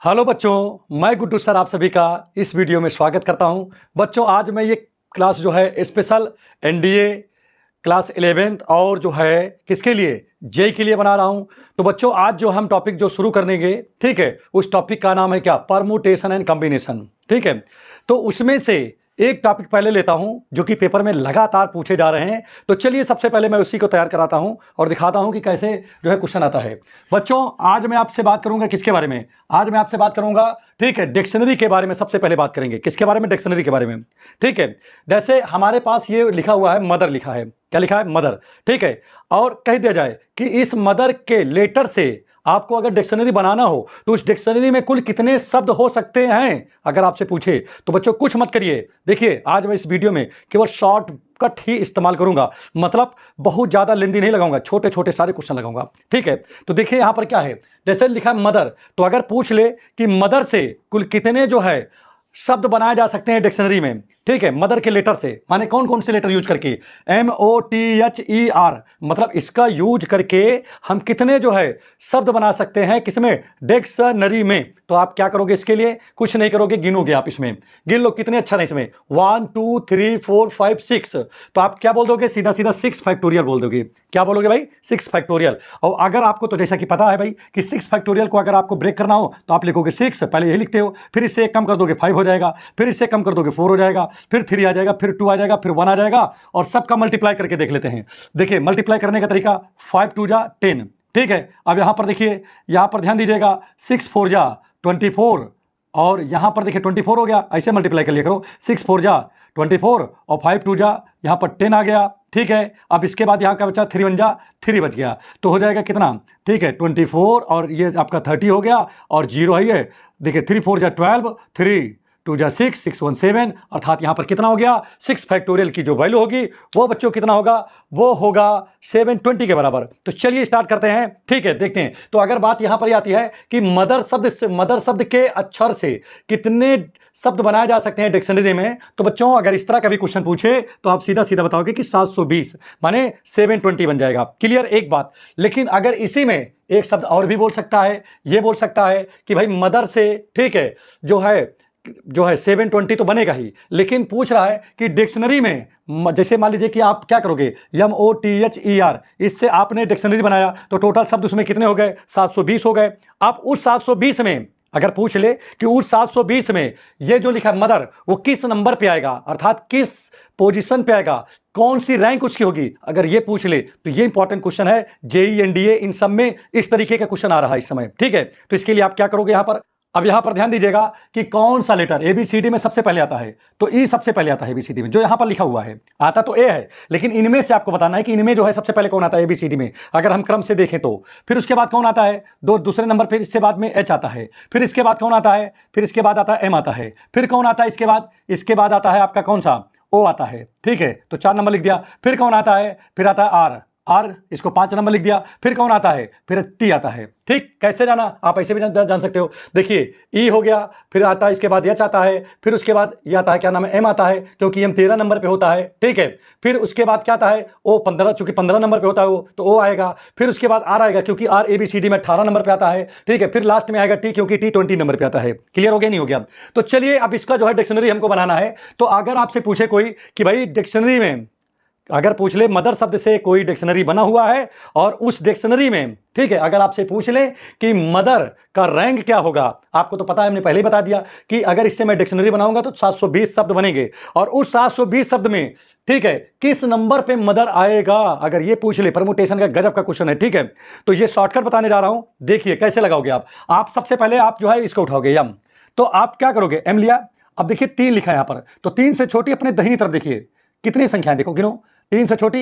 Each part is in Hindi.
हेलो बच्चों, मैं गुड्डू सर आप सभी का इस वीडियो में स्वागत करता हूं। बच्चों आज मैं ये क्लास जो है स्पेशल एनडीए क्लास 11th और जो है किसके लिए जेई के लिए बना रहा हूं। तो बच्चों आज जो हम टॉपिक जो शुरू करेंगे, ठीक है, उस टॉपिक का नाम है क्या? Permutation and combination. ठीक है, तो उसमें से एक टॉपिक पहले लेता हूं जो कि पेपर में लगातार पूछे जा रहे हैं। तो चलिए सबसे पहले मैं उसी को तैयार कराता हूं और दिखाता हूं कि कैसे जो है क्वेश्चन आता है। बच्चों आज मैं आपसे बात करूंगा किसके बारे में? आज मैं आपसे बात करूंगा, ठीक है, डिक्शनरी के बारे में। सबसे पहले बात करेंगे किसके बारे में? डिक्शनरी के बारे में। ठीक है, जैसे हमारे पास ये लिखा हुआ है मदर, लिखा है क्या? लिखा है मदर। ठीक है, और कह दिया जाए कि इस मदर के लेटर से आपको अगर डिक्शनरी बनाना हो तो उस डिक्शनरी में कुल कितने शब्द हो सकते हैं, अगर आपसे पूछे तो बच्चों कुछ मत करिए। देखिए आज मैं इस वीडियो में केवल शॉर्ट कट ही इस्तेमाल करूंगा, मतलब बहुत ज़्यादा लेंदी नहीं लगाऊंगा, छोटे छोटे सारे क्वेश्चन लगाऊंगा। ठीक है, तो देखिए यहाँ पर क्या है, जैसे लिखा है मदर, तो अगर पूछ ले कि मदर से कुल कितने जो है शब्द बनाए जा सकते हैं डिक्शनरी में, ठीक है, मदर के लेटर से, माने कौन कौन से लेटर यूज करके? MOTHER, मतलब इसका यूज करके हम कितने जो है शब्द बना सकते हैं किसमें? डिक्शनरी में। तो आप क्या करोगे इसके लिए? कुछ नहीं करोगे, गिनोगे आप, इसमें गिन लो कितने अच्छा है इसमें, 1 2 3 4 5 6। तो आप क्या बोल दोगे? सीधा सीधा 6 फैक्टोरियल बोल दोगे। क्या बोलोगे भाई? 6 फैक्टोरियल। और अगर आपको तो जैसा कि पता है भाई कि 6 फैक्टोरियल को अगर आपको ब्रेक करना हो तो आप लिखोगे 6, पहले यही लिखते हो, फिर इससे एक कम कर दोगे 5 हो जाएगा, फिर इससे कम कर दोगे 4 हो जाएगा, फिर 3 आ जाएगा, फिर 2 आ जाएगा, फिर 1 आ जाएगा, और सबका मल्टीप्लाई करके देख लेते हैं। देखिए मल्टीप्लाई करने का तरीका 5 2 जा 10। ठीक है, अब यहां पर देखिए, यहां पर ध्यान दीजिएगा, 6 4 जा 24, और यहां पर देखिए 24 हो गया, ऐसे मल्टीप्लाई कर लिया करो, 6 4 जा 24 और 5 2 जा यहां पर 10 आ गया। ठीक है, अब इसके बाद यहाँ का बचा 3 1 जा 3 बच गया, तो हो जाएगा कितना? ठीक है 24, और ये आपका 30 हो गया, और 0 है ये, देखिए 3 4 जा 12, 3 2 जा 6 6 1 7, अर्थात यहाँ पर कितना हो गया? 6 फैक्टोरियल की जो वैल्यू होगी वो बच्चों कितना होगा? वो होगा 720 के बराबर। तो चलिए स्टार्ट करते हैं। ठीक है, देखते हैं। तो अगर बात यहाँ पर आती है कि मदर शब्द से, मदर शब्द के अक्षर से कितने शब्द बनाए जा सकते हैं डिक्शनरी में, तो बच्चों अगर इस तरह का भी क्वेश्चन पूछे तो आप सीधा सीधा बताओगे कि 720 माने 720 बन जाएगा। क्लियर एक बात। लेकिन अगर इसी में एक शब्द और भी बोल सकता है, ये बोल सकता है कि भाई मदर से, ठीक है, जो है 720 तो बनेगा ही, लेकिन पूछ रहा है कि डिक्शनरी में, जैसे मान लीजिए कि आप क्या करोगे, MOTHER, इससे आपने डिक्शनरी बनाया तो टोटल शब्द उसमें कितने हो गए? 720 हो गए। आप उस 720 में अगर पूछ ले कि उस 720 में ये जो लिखा है मदर, वो किस नंबर पे आएगा, अर्थात किस पोजीशन पे आएगा, कौन सी रैंक उसकी होगी, अगर ये पूछ ले तो ये इंपॉर्टेंट क्वेश्चन है। जेईई एनडीए इन सब में इस तरीके का क्वेश्चन आ रहा है इस समय। ठीक है, तो इसके लिए आप क्या करोगे यहां पर? अब यहां पर ध्यान दीजिएगा कि कौन सा लेटर एबीसीडी में सबसे पहले आता है, तो ई सबसे पहले आता है एबीसीडी में, जो यहां पर लिखा हुआ है। आता तो ए है, लेकिन इनमें से आपको बताना है कि इनमें जो है सबसे पहले कौन आता है एबीसीडी में, अगर हम क्रम से देखें तो। फिर उसके बाद कौन आता है? दूसरे नंबर फिर इससे बाद में एच आता है, फिर इसके बाद कौन आता है? फिर इसके बाद आता है एम आता है, फिर कौन आता है इसके बाद? इसके बाद आता है आपका कौन सा? ओ आता है। ठीक है, तो 4 नंबर लिख दिया। फिर कौन आता है? फिर आता है आर, इसको 5 नंबर लिख दिया। फिर कौन आता है? फिर टी आता है। ठीक, कैसे जाना आप ऐसे भी जान सकते हो। देखिए ई हो गया, फिर आता है इसके बाद एच आता है, फिर उसके बाद ये आता है क्या नाम है? एम आता है, क्योंकि एम 13 नंबर पे होता है। ठीक है, फिर उसके बाद क्या आता है? ओ 15, चूंकि 15 नंबर पे होता है वो, तो ओ आएगा। फिर उसके बाद आर आएगा, क्योंकि आर एबीसीडी में 18 नंबर पे आता है। ठीक है, फिर लास्ट में आएगा टी, क्योंकि टी 20 नंबर पे आता है। क्लियर हो गया नहीं हो गया? तो चलिए अब इसका जो है डिक्शनरी हमको बनाना है। तो अगर आपसे पूछे कोई कि भाई डिक्शनरी में, अगर पूछ ले मदर शब्द से कोई डिक्शनरी बना हुआ है और उस डिक्शनरी में, ठीक है, अगर आपसे पूछ ले कि मदर का रैंक क्या होगा, आपको तो पता है, हमने पहले ही बता दिया कि अगर इससे मैं डिक्शनरी बनाऊंगा तो 720 शब्द बनेंगे, और उस 720 शब्द में, ठीक है, किस नंबर पे मदर आएगा, अगर ये पूछ ले। परमुटेशन का गजब का क्वेश्चन है। ठीक है, तो ये शॉर्टकट बताने जा रहा हूं, देखिए कैसे लगाओगे आप सबसे पहले आप जो है इसको उठाओगे यम, तो आप क्या करोगे? एम लिया, अब देखिए 3 लिखा है यहां पर, तो 3 से छोटी अपने दाहिनी तरफ देखिए कितनी संख्याएं, देखो गिनो, 3 से छोटी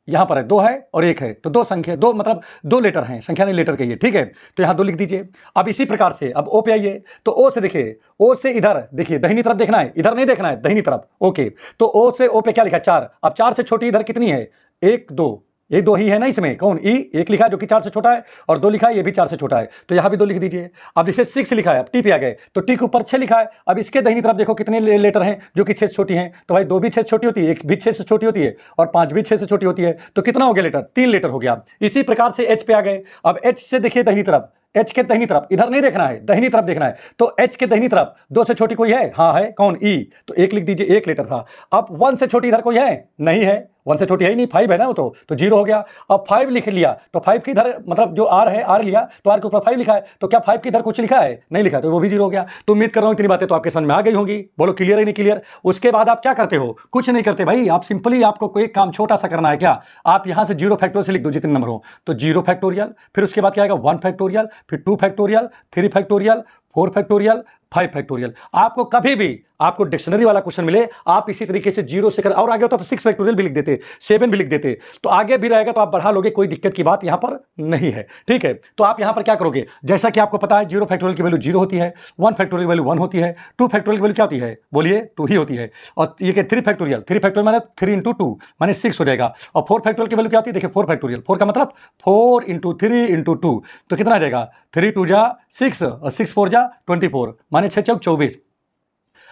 यहां पर है, 2 है और 1 है, तो 2 संख्या, 2 मतलब 2 लेटर हैं, संख्या नहीं लेटर कहिए। ठीक है, तो यहां 2 लिख दीजिए। अब इसी प्रकार से अब ओ पे आइए, तो ओ से देखिए, ओ से इधर देखिए, दाहिनी तरफ देखना है, इधर नहीं देखना है, दाहिनी तरफ। ओके, तो ओ से ओ पे क्या लिखा है? 4। अब 4 से छोटी इधर कितनी है? 1 2, ये 2 ही है ना इसमें, कौन? ई 1 लिखा है जो कि 4 से छोटा है, और 2 लिखा है ये भी 4 से छोटा है, तो यहां भी 2 लिख दीजिए। अब जैसे 6 लिखा है, अब टी पे आ गए, तो टी के ऊपर 6 लिखा है। अब इसके दाहिनी तरफ देखो कितने लेटर हैं जो कि 6 से छोटी हैं, तो भाई 2 भी 6 से छोटी होती है, 1 भी 6 से छोटी होती है, और 5 भी 6 से छोटी होती है, तो कितना हो गया लेटर? 3 लेटर हो गया। इसी प्रकार से एच पे आ गए। अब एच से देखिए दाहिनी तरफ, एच के दाहिनी तरफ, इधर नहीं देखना है, दाहिनी तरफ देखना है। तो एच के दाहिनी तरफ 2 से छोटी कोई है? हाँ है, कौन? ई। तो 1 लिख दीजिए, 1 लेटर था। अब 1 से छोटी इधर कोई है? नहीं है, 1 से छोटी है ही नहीं, 5 है ना वो, तो 0 हो गया। अब 5 लिख लिया, तो 5 की इधर मतलब जो आर है, आर लिया तो आर के ऊपर 5 लिखा है, तो क्या 5 की इधर कुछ लिखा है? नहीं लिखा, तो वो भी 0 हो गया। तो उम्मीद कर रहा हूं इतनी बातें तो आपके समझ में आ गई होंगी। बोलो क्लियर है नहीं क्लियर? उसके बाद आप क्या करते हो? कुछ नहीं करते भाई, आप सिंपली आपको कोई काम छोटा सा करना है। क्या? आप यहां से 0 फैक्टोरियल से लिख दो जितने नंबर हो, तो 0 फैक्टोरियल, फिर उसके बाद क्या आएगा? 1 फैक्टोरियल, फिर 2 फैक्टोरियल, 3 फैक्टोरियल, 4 फैक्टोरियल, 5 फैक्टोरियल। आपको कभी भी आपको डिक्शनरी वाला क्वेश्चन मिले, आप इसी तरीके से 0 से कर, और आगे होता तो 6 फैक्टोरियल भी लिख देते, 7 भी लिख देते, तो आगे भी रहेगा, तो आप बढ़ा लोगे, कोई दिक्कत की बात यहां पर नहीं है। ठीक है, तो आप यहां पर क्या करोगे? जैसा कि आपको पता है 0 फैक्टोरियल की वैल्यू 0 होती है, 1 फैक्टोरियल की वैल्यू 1 होती है, 2 फैक्टोरियल की वैल्यू क्या होती है? बोलिए, 2 ही होती है। और ये कि 3 फैक्टोरियल माने 3 × 2 माने 6 हो जाएगा। और 4 फैक्टोरियल की वैल्यू क्या होती है? देखिए 4 फैक्टोरियल, 4 का मतलब 4 × 3 × 2, तो कितना आ जाएगा? 3 × 2 = 6 और 6 × 4 = 24 माने 6 × 24।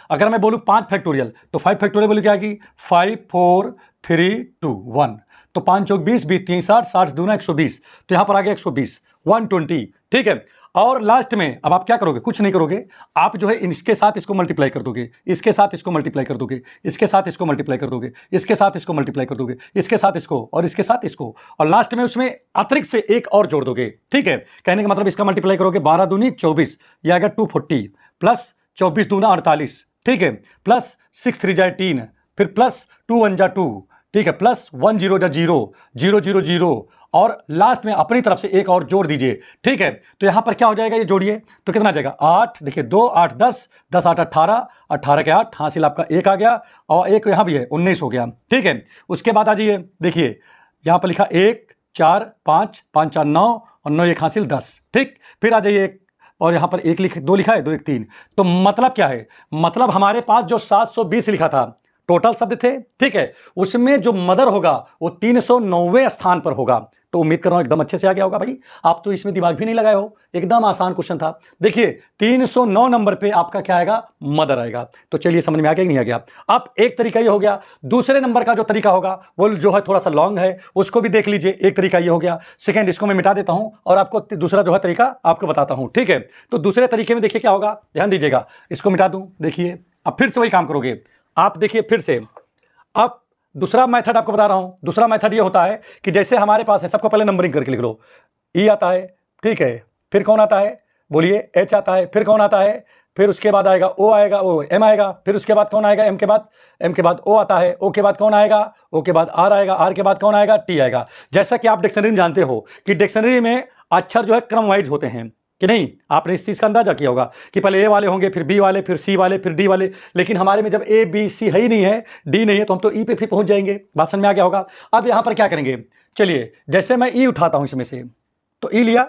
अगर मैं बोलूं 5 फैक्टोरियल, तो 5 फैक्टोरियल बोलूं क्या आएगी? 5 4 3 2 1, तो 5 चौक 20, 20 3 60, 60 दूना 120, तो यहां पर आ गया 120, 120। ठीक है, और लास्ट में अब आप क्या करोगे? कुछ नहीं करोगे, आप जो है इसके साथ इसको मल्टीप्लाई कर दोगे, इसके साथ इसको मल्टीप्लाई कर दोगे, इसके साथ इसको मल्टीप्लाई कर दोगे, इसके साथ इसको मल्टीप्लाई कर दोगे, इसके साथ इसको और इसके साथ इसको, और लास्ट में उसमें अतिरिक्त से एक और जोड़ दोगे। ठीक है, कहने का मतलब इसका मल्टीप्लाई करोगे 12 दूनी 24, यह आएगा 240, प्लस 24 दूना 48, ठीक है, प्लस 6 3 = 3, फिर प्लस 2 1 = 2, ठीक है, प्लस 1 0 = 0, 0 0 0, और लास्ट में अपनी तरफ से एक और जोड़ दीजिए। ठीक है, तो यहां पर क्या हो जाएगा? ये जोड़िए तो कितना आ जाएगा? 8, देखिए 2 8 10, 10 8 18, 18 के 8, हासिल आपका 1 आ गया, और एक यहां भी है 19 हो गया। ठीक है, उसके बाद आ जाइए, देखिए यहां पर लिखा 1 4 5 5 4 9, और 9 1 हासिल 10। ठीक, फिर आ जाइए, और यहाँ पर 2 लिखा है, 2 1 3, तो मतलब क्या है? मतलब हमारे पास जो 720 लिखा था टोटल शब्द थे, ठीक है, उसमें जो मदर होगा वो 390वें स्थान पर होगा। तो उम्मीद कर रहा हूं एकदम अच्छे से आ गया होगा भाई, आप तो इसमें दिमाग भी नहीं लगाए हो, एकदम आसान क्वेश्चन था। देखिए 309 नंबर पे आपका क्या आएगा? मदर आएगा। तो चलिए समझ में आ गया कि नहीं आ गया? अब एक तरीका ये हो गया, दूसरे नंबर का जो तरीका होगा वो जो है थोड़ा सा लॉन्ग है, उसको भी देख लीजिए। एक तरीका ये हो गया, सेकंड इसको मैं मिटा देता हूं और आपको दूसरा जो है तरीका आपको बताता हूं। ठीक है, तो दूसरे तरीके में देखिए क्या होगा, ध्यान दीजिएगा, इसको मिटा दूं, देखिए अब फिर से वही काम करोगे आप। देखिए फिर से, अब दूसरा मेथड आपको बता रहा हूं। दूसरा मेथड ये होता है कि जैसे हमारे पास है, सबको पहले नंबरिंग करके लिख लो। ई आता है, ठीक है, फिर कौन आता है? बोलिए, एच आता है, फिर कौन आता है? फिर उसके बाद आएगा ओ, आएगा ओ, एम आएगा, फिर उसके बाद कौन आएगा? एम के बाद ओ आता है, ओ के बाद कौन आएगा? ओ के बाद आर आएगा, आर के बाद कौन आएगा? टी आएगा। जैसा कि आप डिक्शनरी में जानते हो कि डिक्शनरी में अक्षर जो है क्रम वाइज होते हैं कि नहीं, आपने इस चीज़ का अंदाजा किया होगा कि पहले ए वाले होंगे, फिर बी वाले, फिर सी वाले, फिर डी वाले। लेकिन हमारे में जब ए बी सी है ही नहीं है, डी नहीं है, तो हम तो ई पे फिर पहुंच जाएंगे। बात समझ में आ गया होगा? अब यहां पर क्या करेंगे? चलिए, जैसे मैं ई उठाता हूं इसमें से, तो ई लिया,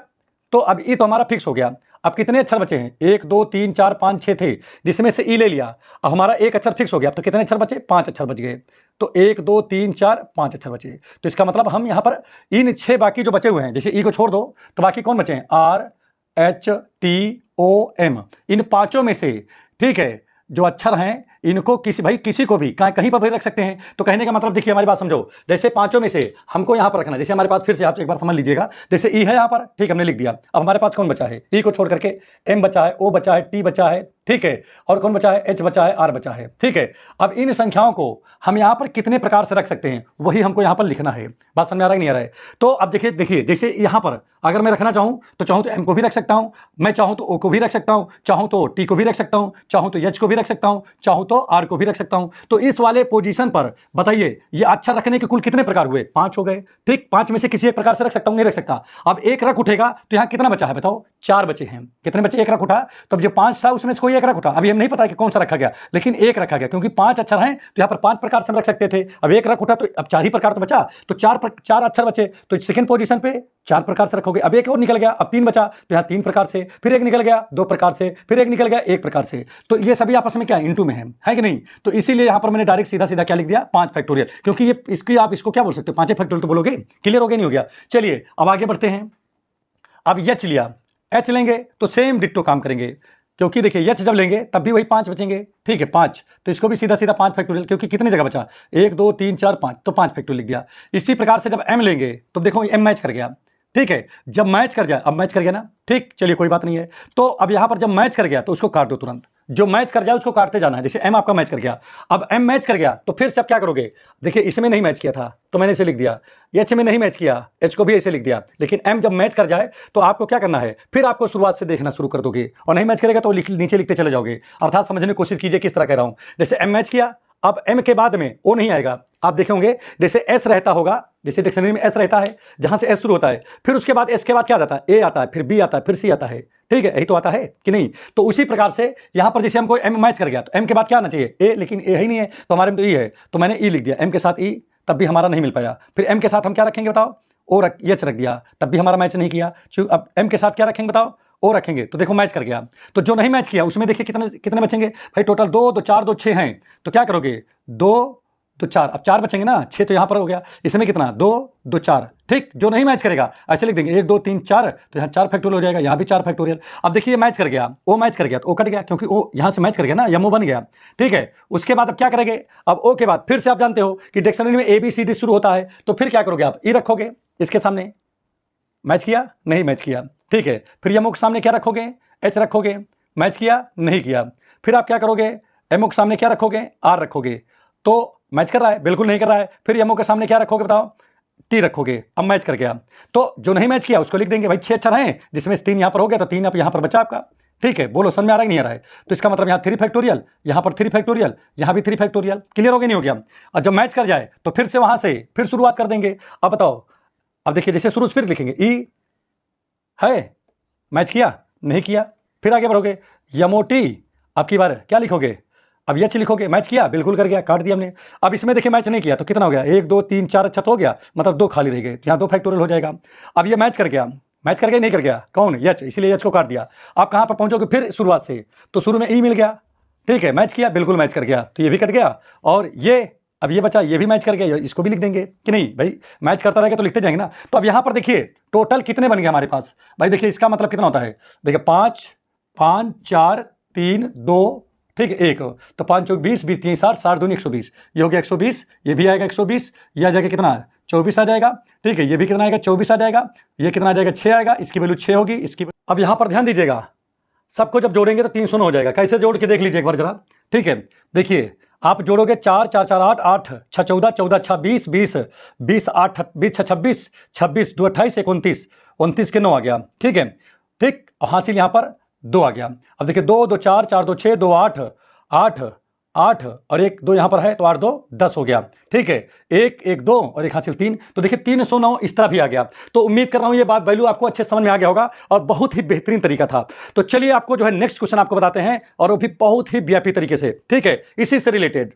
तो अब ई तो हमारा फिक्स हो गया। अब कितने अक्षर बचे हैं? 1 2 3 4 5 6 थे, जिसमें से ई ले लिया, अब हमारा एक अक्षर फिक्स हो गया। तो कितने अक्षर बचे? 5 अक्षर बच गए। तो 1 2 3 4 5 अक्षर बचे। तो इसका मतलब हम यहाँ पर इन 6 बाकी जो बचे हुए हैं, जैसे ई को छोड़ दो तो बाकी कौन बचे हैं? R H T O M, इन पांचों में से, ठीक है, जो अक्षर हैं इनको किसी को भी कहीं पर भी रख सकते हैं। तो कहने का मतलब देखिए, हमारी बात समझो, जैसे पांचों में से हमको यहाँ पर रखना, जैसे हमारे पास फिर से आप एक बार समझ लीजिएगा, जैसे ई है यहाँ पर, ठीक, हमने लिख दिया। अब हमारे पास कौन बचा है? ई को छोड़ करके एम बचा है, ओ बचा है, टी बचा है, ठीक है, और कौन बचा है? एच बचा है, आर बचा है, ठीक है। अब इन संख्याओं को हम यहाँ पर कितने प्रकार से रख सकते हैं, वही हमको यहाँ पर लिखना है। बात समझ में आ रहा है नहीं आ रहा है? तो अब देखिए जैसे यहाँ पर अगर मैं रखना चाहूँ तो चाहूँ तो एम को भी रख सकता हूँ, मैं चाहूँ तो ओ को भी रख सकता हूँ, चाहूँ तो टी को भी रख सकता हूँ, चाहूँ तो एच को भी रख सकता हूँ, चाहूँ तो आर को भी रख सकता हूँ। तो इस वाले पोजीशन पर बताइए, ये अक्षर रखने के कुल कितने प्रकार हुए? 5 हो गए। ठीक, 5 में से किसी एक प्रकार से रख सकता हूँ? नहीं रख सकता। अब एक रख उठेगा तो यहाँ कितना बचा है बताओ? 4 बचे हैं। कितने बचे? एक रख उठा, तो अब जो 5 था उसमें से कोई एक रख उठा। अभी हम नहीं पता कि कौन सा रखा गया, लेकिन एक रखा गया, क्योंकि 5 अक्षर हैं तो यहाँ पर 5 प्रकार से हम रख सकते थे। अब एक रख उठा तो अब 4 ही प्रकार तो बचा, तो 4 अक्षर बचे, तो सेकंड पोजीशन पे 4 प्रकार से रखोगे। अब एक और निकल गया, अब 3 बचा, तो यहाँ 3 प्रकार से, फिर एक निकल गया 2 प्रकार से, फिर एक निकल गया 1 प्रकार से। तो ये सभी आपस में क्या इंटू में है कि नहीं? तो इसीलिए यहाँ पर मैंने डायरेक्ट सीधा सीधा क्या लिख दिया? 5 फैक्टोरियल, क्योंकि ये इसकी आप इसको क्या बोल सकते हो? 5 फैक्टोरियल तो बोलोगे। क्लियर हो गया नहीं हो गया? चलिए अब आगे बढ़ते हैं। अब एच लिया, एच लेंगे तो सेम डिट्टो काम करेंगे, क्योंकि देखिए एच जब लेंगे तब भी वही 5 बचेंगे, ठीक है 5, तो इसको भी सीधा सीधा 5 फैक्टोरियल, क्योंकि कितनी जगह बचा? 1 2 3 4 5, तो 5 फैक्टोरियल लिख दिया। इसी प्रकार से जब एम लेंगे तो देखो एम मैच कर गया, ठीक है, जब मैच कर जाए, अब मैच कर गया ना, ठीक, चलिए कोई बात नहीं है। तो अब यहां पर जब मैच कर गया तो उसको काट दो तुरंत, जो मैच कर जाए उसको काटते जाना है। जैसे एम आपका मैच कर गया, अब एम मैच कर गया तो फिर से आप क्या करोगे, देखिए इसमें नहीं मैच किया था तो मैंने इसे लिख दिया, एच में नहीं मैच किया, एच को भी ऐसे लिख दिया, लेकिन एम जब मैच कर जाए तो आपको क्या करना है, फिर आपको शुरुआत से देखना शुरू कर दोगे, और नहीं मैच करेगा तो नीचे लिखते चले जाओगे। अर्थात समझने की कोशिश कीजिए किस तरह कह रहा हूं। जैसे एम मैच किया, अब एम के बाद में ओ नहीं आएगा, आप देखेंगे जैसे एस रहता होगा, जैसे डिक्शनरी में एस रहता है, जहां से एस शुरू होता है, फिर उसके बाद एस के बाद क्या आता है, ए आता है, फिर बी आता है, फिर सी आता है, ठीक है, यही तो आता है कि नहीं। तो उसी प्रकार से यहां पर जैसे हमको एम मैच कर गया तो एम के बाद क्या आना चाहिए, ए, लेकिन ए ही नहीं है तो हमारे में तो ई है, तो मैंने ई लिख दिया, एम के साथ ई, तब भी हमारा नहीं मिल पाया। फिर एम के साथ हम क्या रखेंगे बताओ, ओ एच रख दिया, तब भी हमारा मैच नहीं किया। अब एम के साथ क्या रखेंगे बताओ, ओ रखेंगे, तो देखो मैच कर गया। तो जो नहीं मैच किया उसमें देखिए कितने कितने बचेंगे भाई, टोटल 2 2 4 2 6 हैं, तो क्या करोगे, 2 2 4, अब 4 बचेंगे ना, 6 तो यहाँ पर हो गया, इसमें कितना 2 2 4, ठीक, जो नहीं मैच करेगा ऐसे लिख देंगे 1 2 3 4, तो यहाँ 4 फैक्टोरियल हो जाएगा, यहाँ भी 4 फैक्टोरियल। अब देखिए मैच कर गया, ओ मैच कर गया तो ओ कट गया, क्योंकि ओ यहाँ से मैच कर गया ना, यमो बन गया, ठीक है। उसके बाद अब क्या करेंगे, अब ओ के बाद फिर से आप जानते हो कि डिक्शनरी में ABCD शुरू होता है, तो फिर क्या करोगे आप, ई रखोगे इसके सामने, मैच किया नहीं मैच किया, ठीक है। फिर यमो के सामने क्या रखोगे, एच रखोगे, मैच किया नहीं किया। फिर आप क्या करोगे, एमओ के सामने क्या रखोगे, आर रखोगे, तो मैच कर रहा है, बिल्कुल नहीं कर रहा है। फिर एमओ के सामने क्या रखोगे बताओ, टी रखोगे, अब मैच कर गया। तो जो नहीं मैच किया उसको लिख देंगे भाई 6 अक्षर हैं, जिसमें 3 यहाँ पर हो गया तो 3 आप यहाँ पर बचा आपका, ठीक है। बोलो समझ में आ रहा है कि नहीं आ रहा है, तो इसका मतलब यहाँ 3 फैक्टोरियल, यहाँ पर 3 फैक्टोरियल, यहाँ भी 3 फैक्टोरियल, क्लियर हो गया नहीं हो गया। और जब मैच कर जाए तो फिर से वहां से फिर शुरुआत कर देंगे। अब बताओ, अब देखिए जैसे शुरू फिर लिखेंगे ई है, मैच किया नहीं किया, फिर आगे बढ़ोगे, यमोटी, अब की बार क्या लिखोगे, अब एच लिखोगे, मैच किया बिल्कुल कर गया, काट दिया हमने। अब इसमें देखिए मैच नहीं किया तो कितना हो गया, 1 2 3 4, अच्छा तो हो गया, मतलब 2 खाली रह गए, यहाँ 2 फैक्टोरियल हो जाएगा। अब ये मैच कर गया, मैच कर गया नहीं कर गया, कौन, एच, इसीलिए एच को काट दिया। आप कहाँ पर पहुँचोगे, फिर शुरुआत से, तो शुरू में ई मिल गया, ठीक है, मैच किया बिल्कुल मैच कर गया, तो ये भी कट गया, और ये अब ये बचा, ये भी मैच कर गया, इसको भी लिख देंगे कि नहीं भाई, मैच करता रहेगा तो लिखते जाएंगे ना। तो अब यहाँ पर देखिए टोटल कितने बन गए हमारे पास भाई, देखिए इसका मतलब कितना होता है, देखिए 5 5 4 3 2, ठीक है 1, तो 5 चौक 20, 20 3 60, 60 दूनी 120, ये हो गया 120, ये भी आएगा 120, ये आ जाएगा कितना 24 आ जाएगा, ठीक है, ये भी कितना आएगा 24 आ जाएगा, ये कितना आ जाएगा 6 आएगा, इसकी वैल्यू 6 होगी, इसकी। अब यहाँ पर ध्यान दीजिएगा, सबको जब जोड़ेंगे तो 300 हो जाएगा, कैसे जोड़ के देख लीजिए एक बार जरा, ठीक है। देखिए आप जोड़ोगे 4 4 4 8 8 6 14 14 6 20 20 20 8 20 6 26 26 2 28 29 29 के 9 आ गया, ठीक है, ठीक, और हासिल यहाँ पर 2 आ गया। अब देखिए 2 2 4 4 2 6 2 8 8 8 और 1 2 यहाँ पर है तो 8 2 10 हो गया, ठीक है, 1 1 2 और 1 हासिल 3, तो देखिए 309 इस तरह भी आ गया। तो उम्मीद कर रहा हूँ ये बात वैल्यू आपको अच्छे समझ में आ गया होगा और बहुत ही बेहतरीन तरीका था। तो चलिए आपको जो है नेक्स्ट क्वेश्चन आपको बताते हैं, और वो भी बहुत ही वीआईपी तरीके से, ठीक है, इसी से रिलेटेड।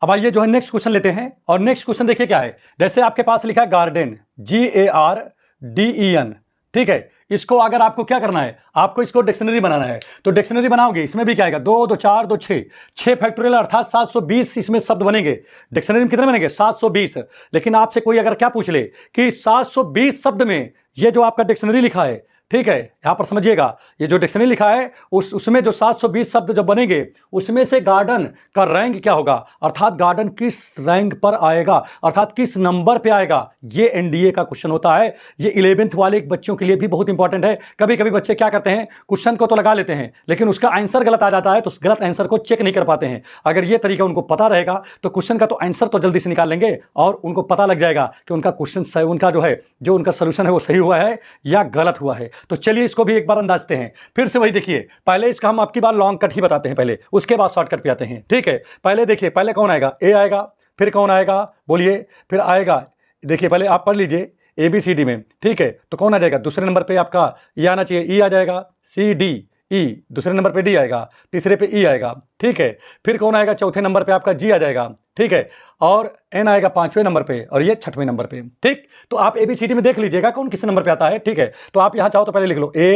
अब आइए जो है नेक्स्ट क्वेश्चन लेते हैं, और नेक्स्ट क्वेश्चन देखिए क्या है, जैसे आपके पास लिखा है गार्डन, GARDEN, ठीक है। इसको अगर आपको क्या करना है, आपको इसको डिक्शनरी बनाना है, तो डिक्शनरी बनाओगे, इसमें भी क्या आएगा 2 2 4 2 6 फैक्टोरियल, अर्थात 720 इसमें शब्द बनेंगे। डिक्शनरी में कितने बनेंगे 720, लेकिन आपसे कोई अगर क्या पूछ ले कि 720 शब्द में ये जो आपका डिक्शनरी लिखा है, ठीक है, यहां पर समझिएगा, ये जो डिक्शनरी लिखा है उसमें जो 720 शब्द जब बनेंगे उसमें से गार्डन का रैंक क्या होगा, अर्थात गार्डन किस रैंक पर आएगा, अर्थात किस नंबर पे आएगा, ये एनडीए का क्वेश्चन होता है। ये 11th वाले बच्चों के लिए भी बहुत इंपॉर्टेंट है। कभी कभी बच्चे क्या करते हैं, क्वेश्चन को तो लगा लेते हैं लेकिन उसका आंसर गलत आ जाता है, तो उस गलत आंसर को चेक नहीं कर पाते हैं। अगर ये तरीका उनको पता रहेगा तो क्वेश्चन का तो आंसर तो जल्दी से निकाल लेंगे और उनको पता लग जाएगा कि उनका क्वेश्चन उनका जो है, जो उनका सोल्यूशन है वो सही हुआ है या गलत हुआ है। तो चलिए इसको भी एक बार अंदाजते हैं। फिर से वही देखिए, पहले इसका हम आपकी बार लॉन्ग कट ही बताते हैं पहले, उसके बाद शॉर्टकट पे आते हैं, ठीक है। पहले देखिए, पहले कौन आएगा, ए आएगा, फिर कौन आएगा बोलिए, फिर आएगा, देखिए पहले आप पढ़ लीजिए ABCD में, ठीक है, तो कौन आ जाएगा, दूसरे नंबर पे आपका ये आना चाहिए, ई आ जाएगा, CD E, दूसरे नंबर पे D आएगा, तीसरे पे E आएगा, ठीक है। फिर कौन आएगा, चौथे नंबर पे आपका G आ जाएगा, ठीक है, और N आएगा 5वें नंबर पे और ये 6वें नंबर पे, ठीक। तो आप ABCD में देख लीजिएगा कौन किस नंबर पे आता है, ठीक है। तो आप यहाँ चाहो तो पहले लिख लो A,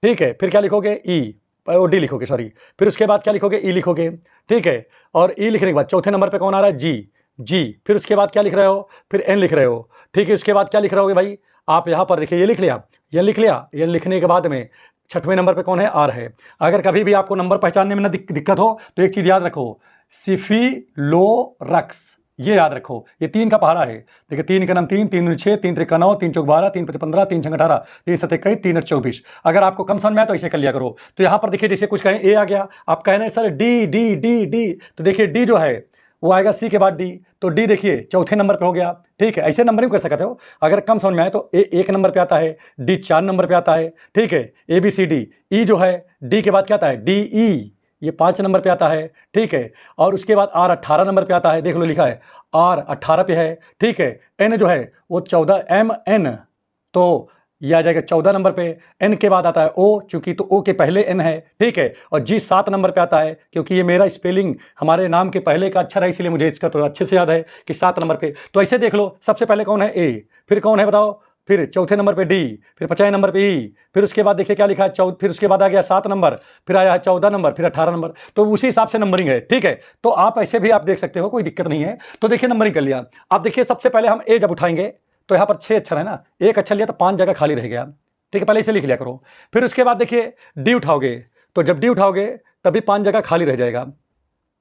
ठीक है, फिर क्या लिखोगे E, और D लिखोगे, सॉरी, फिर उसके बाद क्या लिखोगे, E लिखोगे, ठीक है, और E लिखने के बाद चौथे नंबर पे कौन आ रहा है, G, फिर उसके बाद क्या लिख रहे हो, फिर N लिख रहे हो, ठीक है। उसके बाद क्या लिख रहे होगे भाई, आप यहाँ पर देखिए, ये लिख लिया, ये लिख लिया, ये लिखने के बाद में 6वें नंबर पे कौन है, R है। अगर कभी भी आपको नंबर पहचानने में ना दिक्कत हो तो एक चीज़ याद रखो, सिफिलोरक्स, ये याद रखो, ये 3 का पहाड़ा है। देखिए 3 का नाम 3, 3 दूनी 6, 3 त्रिक 9, 3 चौक 12, 3 पच 15, 3 छंग 18, 3 सत्ते 21, 3 8 24। अगर आपको कम समझ में आए तो ऐसे कर लिया करो। तो यहाँ पर देखिए जैसे कुछ कहें ए आ गया, आप कह रहे हैं sir D D D D, तो देखिए डी जो है वो आएगा सी के बाद डी, तो डी देखिए चौथे नंबर पे हो गया। ठीक है, ऐसे नंबरिंग कर सकते हो। अगर कम समझ में आए तो ए 1 नंबर पे आता है, डी 4 नंबर पे आता है। ठीक है, ए बी सी डी, ई जो है डी के बाद क्या आता है, डी ई, ये 5 नंबर पे आता है। ठीक है, और उसके बाद आर 18 नंबर पे आता है, देख लो लिखा है आर 18 पे है। ठीक है, एन जो है वो 14, एम एन, तो ये आ जाएगा 14 नंबर पे। एन के बाद आता है ओ, चूंकि तो ओ के पहले एन है। ठीक है, और जी 7 नंबर पे आता है, क्योंकि ये मेरा स्पेलिंग हमारे नाम के पहले का अक्षर है, इसलिए मुझे इसका तो अच्छे से याद है कि 7 नंबर पे। तो ऐसे देख लो, सबसे पहले कौन है ए, फिर कौन है बताओ, फिर चौथे नंबर पे डी, फिर 50 नंबर पे ई, फिर उसके बाद देखिए क्या लिखा है फिर उसके बाद आ गया 7 नंबर, फिर आया है 14 नंबर, फिर 18 नंबर। तो उसी हिसाब से नंबरिंग है। ठीक है, तो आप ऐसे भी आप देख सकते हो, कोई दिक्कत नहीं है। तो देखिए नंबरिंग कर लिया। अब देखिए सबसे पहले हम ए जब उठाएंगे तो यहाँ पर 6 अक्षर है ना, एक अक्षर लिया तो 5 जगह खाली रह गया। ठीक है, पहले इसे लिख लिया करो। फिर उसके बाद देखिए डी उठाओगे, तो जब डी उठाओगे तभी 5 जगह खाली रह जाएगा,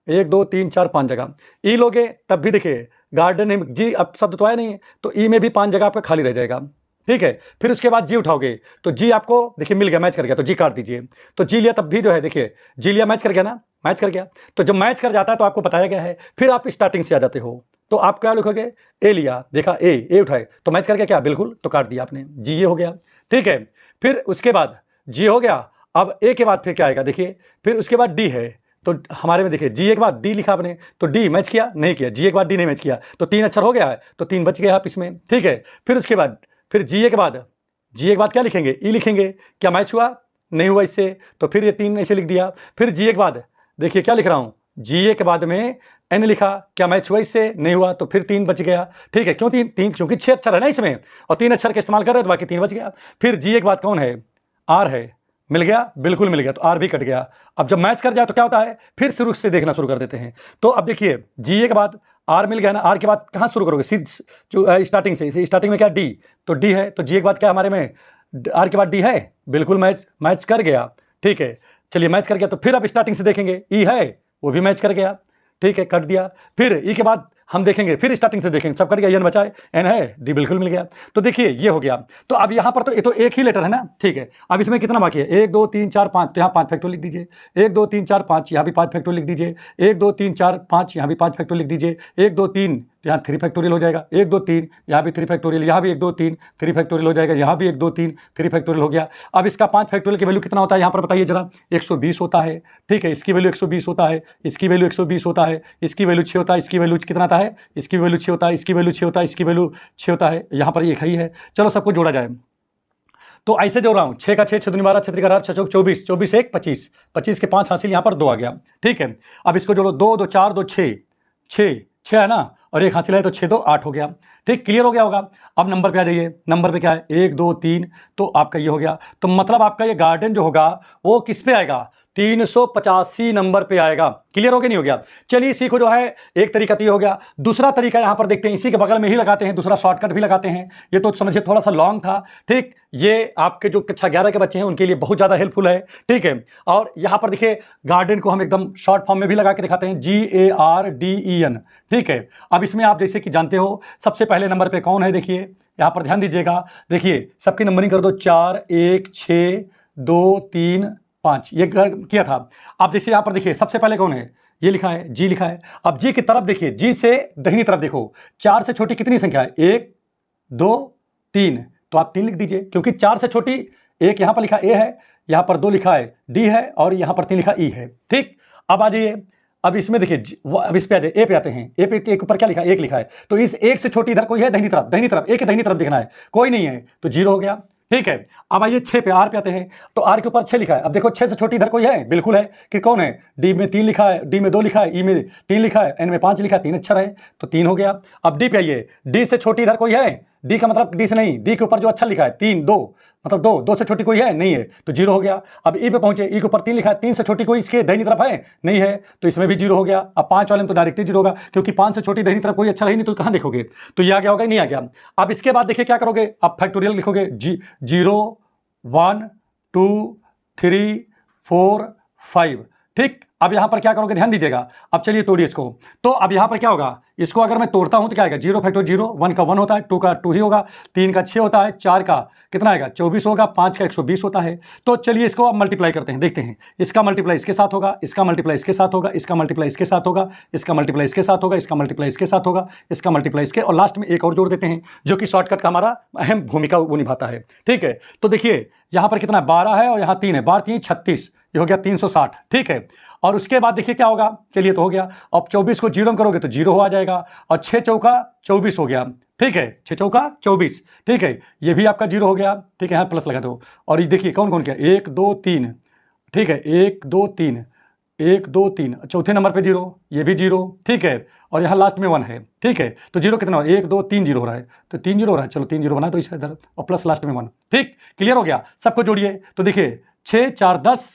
1 2 3 4 5 जगह। ई लोगे तब भी देखिए गार्डन जी, अब शब्द तो आया नहीं है, तो ई में भी 5 जगह आपका खाली रह जाएगा। ठीक है, फिर उसके बाद जी उठाओगे तो जी आपको देखिए मिल गया, मैच कर गया, तो जी काट दीजिए। तो जी लिया तब भी जो है देखिए जी लिया, मैच कर गया ना, मैच कर गया। तो जब मैच कर जाता है तो आपको बताया गया है, फिर आप स्टार्टिंग से आ जाते हो। तो आप क्या लिखोगे, ए लिया, देखा ए उठाए तो मैच कर गया क्या, बिल्कुल, तो काट दिया आपने, जी ये हो गया। ठीक है, फिर उसके बाद जी हो गया। अब ए के बाद फिर क्या आएगा देखिए, फिर उसके बाद डी है, तो हमारे में देखिए जी एक बाद डी लिखा आपने, तो डी मैच किया नहीं किया, जी एक बाद डी नहीं मैच किया, तो 3 अक्षर हो गया है, तो 3 बच गए आप इसमें। ठीक है, फिर उसके बाद फिर जी के बाद क्या लिखेंगे, ई लिखेंगे, क्या मैच हुआ, नहीं हुआ इससे, तो फिर ये 3 ऐसे लिख दिया। फिर जी के बाद देखिए क्या लिख रहा हूँ, जी के बाद में एन लिखा, क्या मैच हुआ इससे, नहीं हुआ, तो फिर 3 बच गया। ठीक है, क्यों 3 क्योंकि 6 अक्षर है ना इसमें, और 3 अक्षर का इस्तेमाल कर रहे हैं तो बाकी 3 बच गया। फिर जी के बाद कौन है, आर है, मिल गया, बिल्कुल मिल गया, तो आर भी कट गया। अब जब मैच कर जाए तो क्या होता है, फिर शुरू से देखना शुरू कर देते हैं। तो अब देखिए जी के बाद आर मिल गया ना, आर के बाद कहाँ शुरू करोगे, जो स्टार्टिंग से, स्टार्टिंग में क्या डी, तो डी है, तो जी के बाद क्या हमारे में आर के बाद डी है, बिल्कुल मैच कर गया। ठीक है, चलिए मैच कर गया, तो फिर अब स्टार्टिंग से देखेंगे, ई है, वो भी मैच कर गया। ठीक है, कट दिया। फिर ई के बाद हम देखेंगे, फिर स्टार्टिंग से देखेंगे, सब कट गया, एन बचा है, एन है, डी बिल्कुल मिल गया। तो देखिए ये हो गया। तो अब यहाँ पर तो ये तो एक ही लेटर है ना। ठीक है, अब इसमें कितना बाकी है, 1 2 3 4 5, तो यहाँ 5 फैक्टर लिख दीजिए, 1 2 3 4 5, यहाँ भी 5 फैक्टर लिख दीजिए, 1 2 3 4 5, यहाँ भी 5 फैक्टर लिख दीजिए, 1 2 3, यहाँ 3 फैक्टोरियल हो जाएगा, 1 2 3, यहाँ भी 3 फैक्टोरियल, यहाँ भी 1 2 3 3 फैक्टोरियल हो जाएगा, यहाँ भी 1 2 3 3 फैक्टोरियल हो गया। अब इसका 5 फैक्टोरियल की वैल्यू कितना होता है यहाँ पर बताइए जरा, 120 होता है। ठीक है, इसकी वैल्यू 120 होता है, इसकी वैल्यू 120 होता है, इसकी वैल्यू 6 होता है, इसकी वैल्यू कितना आता है, इसकी वैल्यू 6 होता है, इसकी वैल्यू 6 होता है, इसकी वैल्यू 6 होता है, यहाँ पर एक ही है। चलो सबको जोड़ा जाए, तो ऐसे जोड़ रहा हूँ, 6 का 6, 6 दूनी 12, 6 त्रिक 18, 6 चौक 24, 24 1 25, 25 के 5 हासिल, यहाँ पर 2 आ गया। ठीक है, अब इसको जोड़ो, 2 2 4 2 6, 6 है ना, और 1 हासिल है, तो 6 2 8 हो गया। ठीक, क्लियर हो गया होगा। अब नंबर पे आ जाइए, नंबर पे क्या है, 1 2 3, तो आपका ये हो गया। तो मतलब आपका ये गार्डन जो होगा वो किस पे आएगा, 385 नंबर पे आएगा। क्लियर हो गया नहीं हो गया, चलिए इसी को जो है एक तरीका तो ये हो गया। दूसरा तरीका यहाँ पर देखते हैं, इसी के बगल में ही लगाते हैं, दूसरा शॉर्टकट भी लगाते हैं। ये तो समझिए थोड़ा सा लॉन्ग था। ठीक, ये आपके जो कक्षा 11 के बच्चे हैं उनके लिए बहुत ज़्यादा हेल्पफुल है। ठीक है, और यहाँ पर देखिए गार्डन को हम एकदम शॉर्ट फॉर्म में भी लगा के दिखाते हैं, GARDEN। ठीक है, अब इसमें आप जैसे कि जानते हो सबसे पहले नंबर पे कौन है, देखिए यहाँ पर ध्यान दीजिएगा, देखिए सबकी नंबरिंग कर दो, 4 1 6 2 3 5, ये किया था। अब जैसे यहाँ पर देखिए सबसे पहले कौन है, ये लिखा है, जी लिखा है। अब जी की तरफ देखिए, जी से दाहिनी तरफ देखो, 4 से छोटी कितनी संख्या है, 1 2 3, तो आप 3 लिख दीजिए, क्योंकि 4 से छोटी 1 यहाँ पर लिखा ए है, यहाँ पर 2 लिखा है डी है, और यहाँ पर 3 लिखा ई है। ठीक, अब आ जाइए, अब इसमें देखिए, अब इस पे आ जाए, ए पे आते हैं। ए पे एक ऊपर क्या लिखा है, 1 लिखा है, तो इस 1 से छोटी इधर कोई है, दाहिनी तरफ, ए के दाहिनी तरफ देखना है, कोई नहीं है, तो 0 हो गया। ठीक है, अब आइए 6 पे, आर पे आते हैं, तो आर के ऊपर 6 लिखा है। अब देखो 6 से छोटी इधर कोई है, बिल्कुल है, कि कौन है, डी में 3 लिखा है, डी में 2 लिखा है, ई में 3 लिखा है, एन में 5 लिखा है, 3 अक्षर है, तो 3 हो गया। अब डी पे आइए, डी से छोटी इधर कोई है, डी का मतलब डी से नहीं, डी के ऊपर जो अच्छा लिखा है 3 2, मतलब 2 से छोटी कोई है, नहीं है, तो 0 हो गया। अब ई पे पहुंचे, ई के ऊपर 3 लिखा है, 3 से छोटी कोई इसके दाहिनी तरफ है, नहीं है, तो इसमें भी 0 हो गया। अब 5 वाले में तो डायरेक्टली 0 होगा, क्योंकि 5 से छोटी दाहिनी तरफ कोई अच्छा है नहीं, तो कहाँ देखोगे, तो ये आ गया होगा, नहीं आ गया। अब इसके बाद देखिए क्या करोगे, अब फैक्टोरियल लिखोगे, 0 1 2 3 4 5, ठीक। अब यहाँ पर क्या करोगे, ध्यान दीजिएगा। अब चलिए तोड़िए इसको। तो अब यहाँ पर क्या होगा, इसको अगर मैं तोड़ता हूँ तो क्या आएगा, 0 फैक्टर 0, 1 का 1 होता है, 2 का 2 ही होगा, 3 का 6 होता है, 4 का कितना आएगा 24 होगा, 5 का 120 होता है। तो चलिए इसको अब मल्टीप्लाई करते हैं, देखते हैं। इसका मल्टीप्लाई इसके साथ होगा, इसका मल्टीप्लाई इसके साथ होगा, इसका मल्टीप्लाई इसके साथ होगा, इसका मल्टीप्लाई इसके साथ होगा, इसका मल्टीप्लाई इसके साथ होगा, इसका मल्टीप्लाई इसके, और लास्ट में एक और जोड़ देते हैं जो कि शॉर्टकट का हमारा अहम भूमिका वो निभाता है। ठीक है, तो देखिए यहाँ पर कितना 12 है और यहाँ 3 है, 12 3 36, ये हो गया 360। ठीक है, और उसके बाद देखिए क्या होगा, चलिए तो हो गया। अब 24 को 0 करोगे तो 0 हो आ जाएगा, और 6 चौका 24 हो गया। ठीक है, 6 चौका 24। ठीक है, ये भी आपका 0 हो गया। ठीक है, यहाँ प्लस लगा दो, और ये देखिए कौन कौन क्या, 1 2 3। ठीक है, 1 2 3, 1 2 3, चौथे नंबर पे 0, ये भी 0। ठीक है, और यहाँ लास्ट में 1 है। ठीक है, तो 0 कितना हो, 1 2 3 0 हो रहा है, तो 3 0 हो रहा है। चलो 3 0 बना दो इस इधर, और प्लस लास्ट में 1। ठीक, क्लियर हो गया। सबको जोड़िए तो देखिए 6 4 10।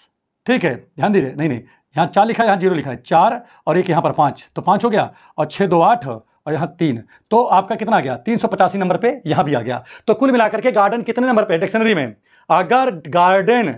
ठीक है, ध्यान दीजिए, नहीं यहाँ 4 लिखा है, यहाँ 0 लिखा है, 4 और एक यहाँ पर 5, तो 5 हो गया, और 6 2 8 और यहाँ 3, तो आपका कितना आ गया 385 नंबर पे यहाँ भी आ गया। तो कुल मिलाकर के गार्डन कितने नंबर पे डिक्शनरी में, अगर गार्डन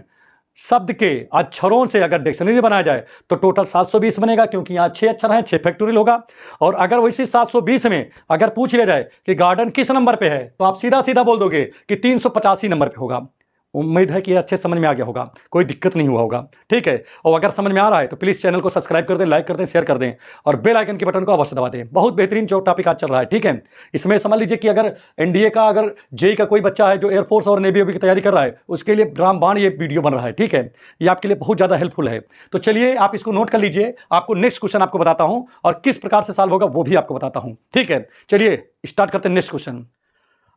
शब्द के अक्षरों से अगर डिक्शनरी बनाया जाए तो टोटल 720 बनेगा, क्योंकि यहाँ 6 अक्षर हैं, 6 फैक्टोरियल होगा। और अगर वैसे 720 में अगर पूछ लिया जाए कि गार्डन किस नंबर पे है, तो आप सीधा सीधा बोल दोगे कि 385 नंबर पे होगा। उम्मीद है कि ये अच्छे समझ में आ गया होगा, कोई दिक्कत नहीं हुआ होगा। ठीक है, और अगर समझ में आ रहा है तो प्लीज़ चैनल को सब्सक्राइब कर दें, लाइक कर दें, शेयर कर दें, और बेल आइकन के बटन को अवश्य दबा दें। बहुत बेहतरीन जो टॉपिक आज चल रहा है। ठीक है, इसमें समझ लीजिए कि अगर एनडीए का, अगर जेई का कोई बच्चा है जो एयरफोर्स और नेवी की तैयारी कर रहा है, उसके लिए रामबाण ये वीडियो बन रहा है। ठीक है, ये आपके लिए बहुत ज़्यादा हेल्पफुल है। तो चलिए आप इसको नोट कर लीजिए, आपको नेक्स्ट क्वेश्चन आपको बताता हूँ, और किस प्रकार से सॉल्व होगा वो भी आपको बताता हूँ। ठीक है, चलिए स्टार्ट करते हैं नेक्स्ट क्वेश्चन।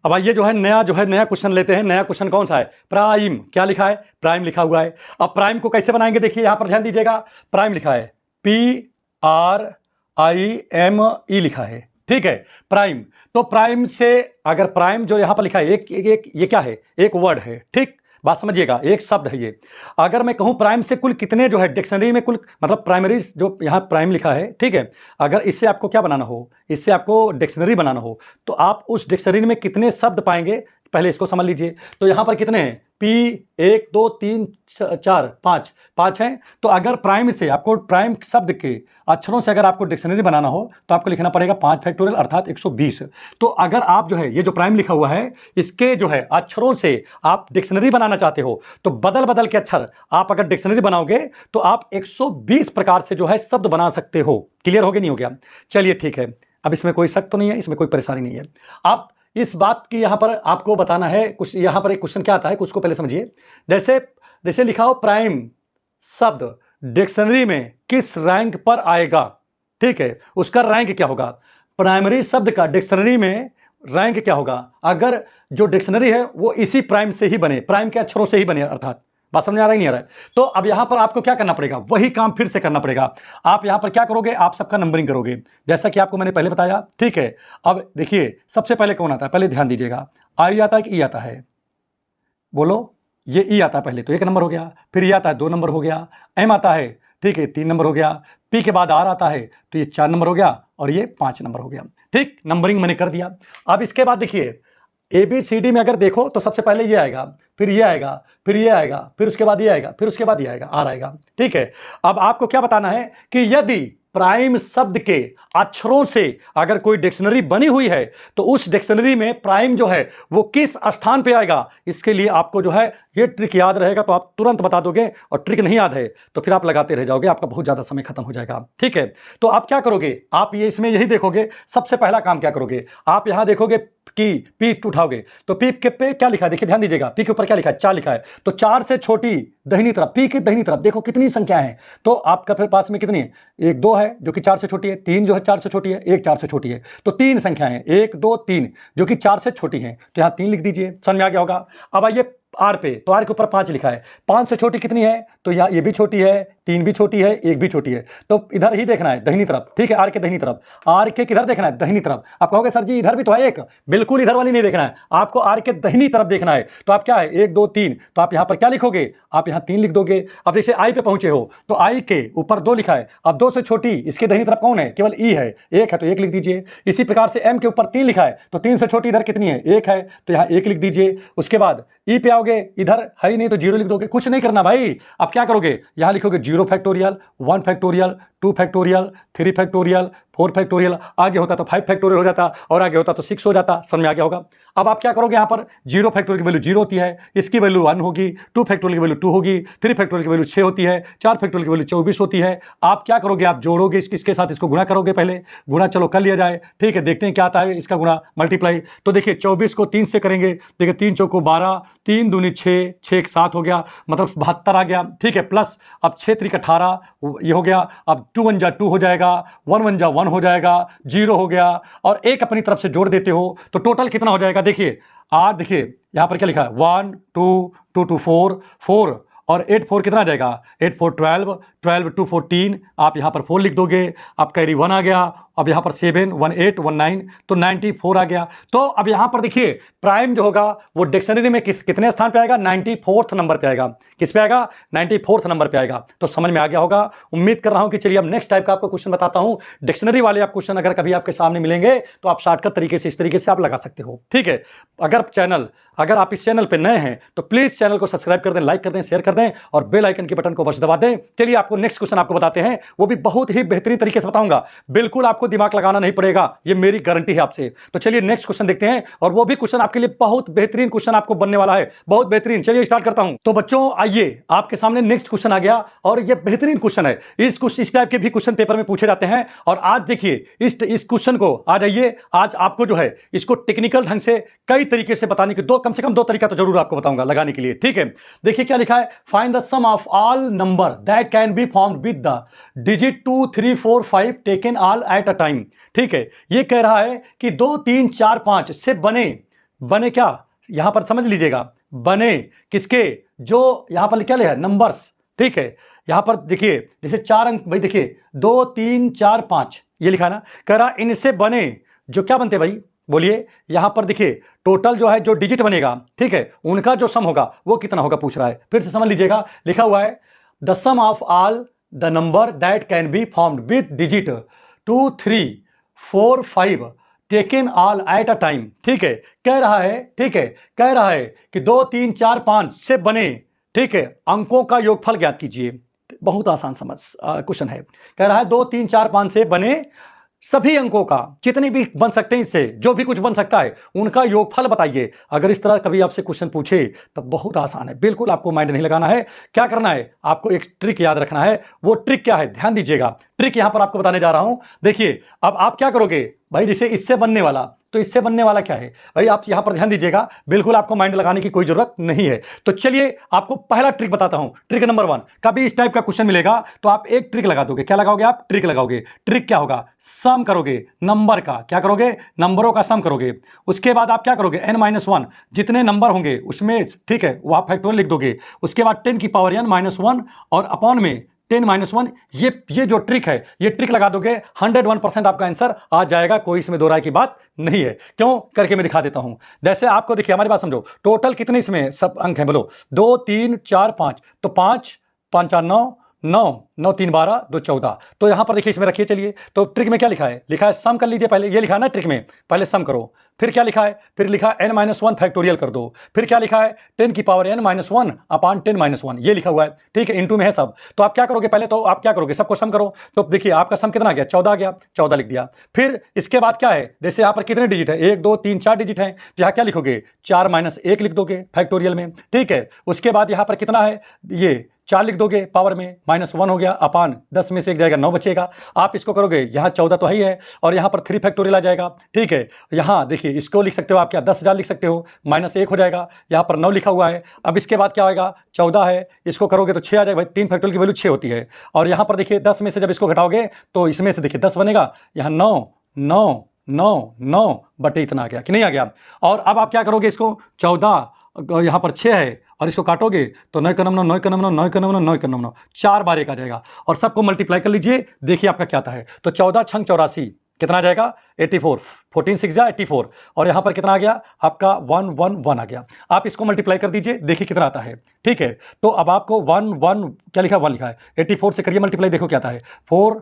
अब आइए नया क्वेश्चन लेते हैं। नया क्वेश्चन कौन सा है, प्राइम। क्या लिखा है, प्राइम लिखा हुआ है। अब प्राइम को कैसे बनाएंगे, देखिए यहां पर ध्यान दीजिएगा। प्राइम लिखा है PRIME लिखा है। ठीक है, प्राइम। तो प्राइम से अगर प्राइम जो यहां पर लिखा है, एक ये क्या है, एक वर्ड है। ठीक, बात समझिएगा, एक शब्द है ये। अगर मैं कहूं प्राइम से कुल कितने जो है डिक्शनरी में, कुल मतलब प्राइमरी जो यहाँ प्राइम लिखा है। ठीक है, अगर इससे आपको क्या बनाना हो, इससे आपको डिक्शनरी बनाना हो, तो आप उस डिक्शनरी में कितने शब्द पाएंगे, पहले इसको समझ लीजिए। तो यहाँ पर कितने हैं, P 1 2 3 4 5 हैं। तो अगर प्राइम से आपको, प्राइम शब्द के अक्षरों से अगर आपको डिक्शनरी बनाना हो, तो आपको लिखना पड़ेगा 5 फैक्टोरियल अर्थात 120। तो अगर आप जो है ये जो प्राइम लिखा हुआ है, इसके जो है अक्षरों से आप डिक्शनरी बनाना चाहते हो, तो बदल बदल के अक्षर आप अगर डिक्शनरी बनाओगे तो आप 120 प्रकार से जो है शब्द बना सकते हो। क्लियर हो गया, नहीं हो गया? चलिए ठीक है, अब इसमें कोई शक तो नहीं है, इसमें कोई परेशानी नहीं है। आप इस बात की यहाँ पर आपको बताना है कुछ। यहाँ पर एक क्वेश्चन क्या आता है, कुछ को पहले समझिए। जैसे लिखा हो प्राइम शब्द डिक्शनरी में किस रैंक पर आएगा। ठीक है, उसका रैंक क्या होगा, प्राइमरी शब्द का डिक्शनरी में रैंक क्या होगा, अगर जो डिक्शनरी है वो इसी प्राइम से ही बने, प्राइम के अक्षरों से ही बने। अर्थात बात समझ आ रहा है, नहीं आ रहा है? तो अब यहां पर आपको क्या करना पड़ेगा, वही काम फिर से करना पड़ेगा। आप यहां पर क्या करोगे, आप सबका नंबरिंग करोगे, जैसा कि आपको मैंने पहले बताया। ठीक है, अब देखिए सबसे पहले कौन आता है, पहले ध्यान दीजिएगा। आई आता है कि ई आता है, बोलो। ये ई आता है पहले, तो 1 नंबर हो गया। फिर ये आता है 2 नंबर हो गया। एम आता है, ठीक है, 3 नंबर हो गया। पी के बाद आर आता है, तो ये 4 नंबर हो गया, और ये 5 नंबर हो गया। ठीक, नंबरिंग मैंने कर दिया। अब इसके बाद देखिए ABCD में अगर देखो तो सबसे पहले ये आएगा, फिर ये आएगा, फिर ये आएगा, फिर उसके बाद ये आएगा, फिर उसके बाद ये आएगा, आर आएगा। ठीक है, अब आपको क्या बताना है कि यदि प्राइम शब्द के अक्षरों से अगर कोई डिक्शनरी बनी हुई है, तो उस डिक्शनरी में प्राइम जो है वो किस स्थान पे आएगा। इसके लिए आपको जो है ये ट्रिक याद रहेगा, तो आप तुरंत बता दोगे, और ट्रिक नहीं याद है तो फिर आप लगाते रह जाओगे, आपका बहुत ज़्यादा समय खत्म हो जाएगा। ठीक है, तो आप क्या करोगे, आप ये इसमें यही देखोगे। सबसे पहला काम क्या करोगे, आप यहाँ देखोगे कि पी उठाओगे, तो पी के पे क्या लिखा है, देखिए ध्यान दीजिएगा। पी के ऊपर क्या लिखा है, 4 लिखा है, तो 4 से छोटी दाहिनी तरफ, पी के दाहिनी तरफ देखो कितनी संख्या है। तो आपका फिर पास में कितनी है, 1 2 है जो कि 4 से छोटी है, 3 जो है 4 से छोटी है, 1 4 से छोटी है, तो 3 संख्या है, 1 2 3 जो कि 4 से छोटी है, तो यहाँ 3 लिख दीजिए। समझ में आ गया होगा। अब आइए आर पे, तो आर के ऊपर 5 लिखा है, 5 से छोटी कितनी है, तो यहाँ ये भी छोटी है, 3 भी छोटी है, 1 भी छोटी है, तो इधर ही देखना है दाहिनी तरफ। ठीक है, आर के दाहिनी तरफ, आर के किधर देखना है, दाहिनी तरफ। आप कहोगे सर जी इधर भी तो है एक, बिल्कुल इधर वाली नहीं देखना है, आपको आर के दाहिनी तरफ देखना है। तो आप क्या है, 1 2 3, तो आप यहाँ पर क्या लिखोगे, आप यहाँ 3 लिख दोगे। अब जैसे आई पे पहुंचे हो, तो आई के ऊपर 2 लिखा है, अब 2 से छोटी इसके दाहिनी तरफ कौन है, केवल ई है, 1 है, तो 1 लिख दीजिए। इसी प्रकार से एम के ऊपर 3 लिखा है, तो 3 से छोटी इधर कितनी है, 1 है, तो यहाँ 1 लिख दीजिए। उसके बाद ई पे आओगे, इधर है ही नहीं तो 0 लिख दोगे। कुछ नहीं करना भाई, अब क्या करोगे, यहाँ लिखोगे 0 0 factorial, 1 factorial, 2 factorial, 3 factorial, 4 factorial, आगे होता तो 5 फैक्टोरियल हो जाता और आगे होता तो 6 हो जाता। समझ में आ गया होगा। अब आप क्या करोगे, यहाँ पर 0 फैक्टोरियल की वैल्यू 0 होती है, इसकी वैल्यू 1 होगी, 2 फैक्टोरियल की वैल्यू 2 होगी, 3 फैक्टोरियल की वैल्यू 6 होती है, 4 फैक्टोरियल की वैल्यू 24 होती है। आप क्या करोगे, आप जोड़ोगे इसके साथ, इसको गुणा करोगे, पहले गुणा चलो कर लिया जाए, ठीक है। देखते हैं क्या आता है इसका गुणा, मल्टीप्लाई। तो देखिए 24 को 3 से करेंगे, देखिए 3 चौको 12, 3 दूनी 6, 6 7 हो गया, मतलब 72 आ गया, ठीक है। प्लस अब 6 3 18 ये हो गया, अब 2 1 जा 2 हो जाएगा, 1 1 जा 1 हो जाएगा, 0 हो गया, और एक अपनी तरफ से जोड़ देते हो तो टोटल कितना हो जाएगा। देखिए 8, देखिए यहाँ पर क्या लिखा है, 1 2 2 2 4 4, और 8 4 कितना आ जाएगा, 8 4 12, 12 2 14, आप यहाँ पर 4 लिख दोगे, अब कैरी 1 आ गया, अब यहाँ पर 7 1 8 1 9, तो 94 आ गया। तो अब यहाँ पर देखिए प्राइम जो होगा वो डिक्शनरी में कितने स्थान पे आएगा, 94th नंबर पे आएगा। किस पे आएगा, 94th नंबर पे आएगा। तो समझ में आ गया होगा, उम्मीद कर रहा हूँ कि चलिए अब नेक्स्ट टाइप का आपको क्वेश्चन बताता हूँ। डिक्शनरी वाले आप क्वेश्चन अगर कभी आपके सामने मिलेंगे तो आप शॉर्टकट तरीके से इस तरीके से आप लगा सकते हो, ठीक है। अगर आप इस चैनल पे नए हैं तो प्लीज चैनल को सब्सक्राइब कर दें, लाइक कर दें, शेयर कर दें और बेल आइकन के बटन को बस दबा दें। चलिए आपको नेक्स्ट क्वेश्चन आपको बताते हैं, वो भी बहुत ही बेहतरीन तरीके से बताऊंगा, बिल्कुल आपको दिमाग लगाना नहीं पड़ेगा, ये मेरी गारंटी है आपसे। तो चलिए नेक्स्ट क्वेश्चन देखते हैं, और वो भी क्वेश्चन आपके लिए बहुत बेहतरीन क्वेश्चन आपको बनने वाला है, बहुत बेहतरीन। चलिए स्टार्ट करता हूं। तो बच्चों आइए, आपके सामने नेक्स्ट क्वेश्चन आ गया, और ये बेहतरीन क्वेश्चन है। इस टाइप के भी क्वेश्चन पेपर में पूछे जाते हैं, और आज देखिए इस क्वेश्चन को, आज आइए, आज आपको जो है इसको टेक्निकल ढंग से कई तरीके से बताने के कम से कम 2 तरीका तो जरूर आपको बताऊंगा लगाने के लिए, ठीक है। देखिए क्या लिखा है, find the sum of all number that can be formed with the digit 2 3 4 5 taken all at a time, ठीक है। ये कह रहा है कि 2 3 4 5 से बने क्या, यहां पर समझ लीजिएगा, बने किसके, जो यहां पर क्या लिखा है, नंबर्स, ठीक है। यहां पर देखिए जैसे 4 अंक, भाई देखिए 2 3 4 5 ये लिखा है ना, कह रहा इनसे बने जो क्या बनते भाई, बोलिए। यहां पर देखिए टोटल जो है जो डिजिट बनेगा, ठीक है, उनका जो सम होगा वो कितना होगा पूछ रहा है। फिर से समझ लीजिएगा, लिखा हुआ है the sum of all the number that can be formed with digit 2 3 4 5 taken all at a time, ठीक है। कह रहा है, ठीक है, कह रहा है कि 2 3 4 5 से बने, ठीक है, अंकों का योगफल ज्ञात कीजिए। बहुत आसान समझ क्वेश्चन है। कह रहा है 2 3 4 5 से बने सभी अंकों का, जितने भी बन सकते हैं, इससे जो भी कुछ बन सकता है उनका योगफल बताइए। अगर इस तरह कभी आपसे क्वेश्चन पूछे तो बहुत आसान है, बिल्कुल आपको माइंड नहीं लगाना है। क्या करना है, आपको एक ट्रिक याद रखना है। वो ट्रिक क्या है, ध्यान दीजिएगा, ट्रिक यहां पर आपको बताने जा रहा हूं। देखिए अब आप क्या करोगे भाई, जैसे इससे बनने वाला, तो इससे बनने वाला क्या है भाई, आप यहां पर ध्यान दीजिएगा, बिल्कुल आपको माइंड लगाने की कोई जरूरत नहीं है। तो चलिए आपको पहला ट्रिक बताता हूं। ट्रिक नंबर 1, कभी इस टाइप का क्वेश्चन मिलेगा तो आप एक ट्रिक लगा दोगे। क्या लगाओगे आप, ट्रिक लगाओगे। ट्रिक क्या होगा, सम करोगे नंबर का, क्या करोगे, नंबरों का सम करोगे। उसके बाद आप क्या करोगे, n-1 जितने नंबर होंगे उसमें, ठीक है, वो आप फैक्टोरियल लिख दोगे। उसके बाद 10 की पावर n-1 और अपॉन में 10-1, ये जो ट्रिक है, ये ट्रिक लगा दोगे, 101% आपका आंसर आ जाएगा, कोई इसमें दो राय की बात नहीं है। क्यों, करके मैं दिखा देता हूं। जैसे आपको देखिए, हमारी बात समझो, टोटल कितने इसमें सब अंक हैं, बोलो 2 3 4 5, तो 5 5 4 9 9 9 3 12 2 14। तो यहां पर देखिए इसमें रखिए। चलिए तो ट्रिक में क्या लिखा है, लिखा है सम कर लीजिए। पहले ये लिखा है ना ट्रिक में, पहले सम करो। फिर क्या लिखा है, फिर लिखा n-1 फैक्टोरियल कर दो। फिर क्या लिखा है, 10 की पावर n-1 अपान 10-1, ये लिखा हुआ है, ठीक है, इंटू में है सब। तो आप क्या करोगे, पहले तो आप क्या करोगे, सबको सम करो। तो देखिए आपका सम कितना आ गया, 14 आ गया, 14 लिख दिया। फिर इसके बाद क्या है, जैसे यहाँ पर कितने डिजिट है, 1 2 3 4 डिजिट है, तो यहाँ क्या लिखोगे, 4-1 लिख दोगे फैक्टोरियल में, ठीक है। उसके बाद यहाँ पर कितना है, ये 4 लिख दोगे पावर में, -1 हो गया, अपान 10 में से 1 जाएगा, 9 बचेगा। आप इसको करोगे, यहाँ 14 तो ही है, और यहाँ पर 3 फैक्टोरियल आ जाएगा, ठीक है। यहाँ देखिए इसको लिख सकते हो आप, क्या 10,000 लिख सकते हो, -1 हो जाएगा, यहाँ पर 9 लिखा हुआ है। अब इसके बाद क्या आएगा, 14 है, इसको करोगे तो 6 आ जाएगा भाई, 3 फैक्टोरियल की वैल्यू 6 होती है। और यहाँ पर देखिए 10 में से जब इसको घटाओगे तो इसमें से देखिए 10 बनेगा, यहाँ 9 9 9 9 बटे इतना आ गया कि नहीं आ गया। और अब आप क्या करोगे, इसको 14 यहाँ पर 6 है, और इसको काटोगे तो 9 का 9 9 का 9 9 का 9 9 का 9 4 बार 1 आ जाएगा, और सबको मल्टीप्लाई कर लीजिए, देखिए आपका क्या आता है। तो 14 छंग 84 कितना आ जाएगा, 84, 14 6 जा 84, और यहाँ पर कितना आ गया आपका 111 आ गया। आप इसको मल्टीप्लाई कर दीजिए, देखिए कितना आता है, ठीक है। तो अब आपको 1 1 क्या लिखा है, 1 लिखा है, 84 से करिए मल्टीप्लाई, देखो क्या आता है, 4,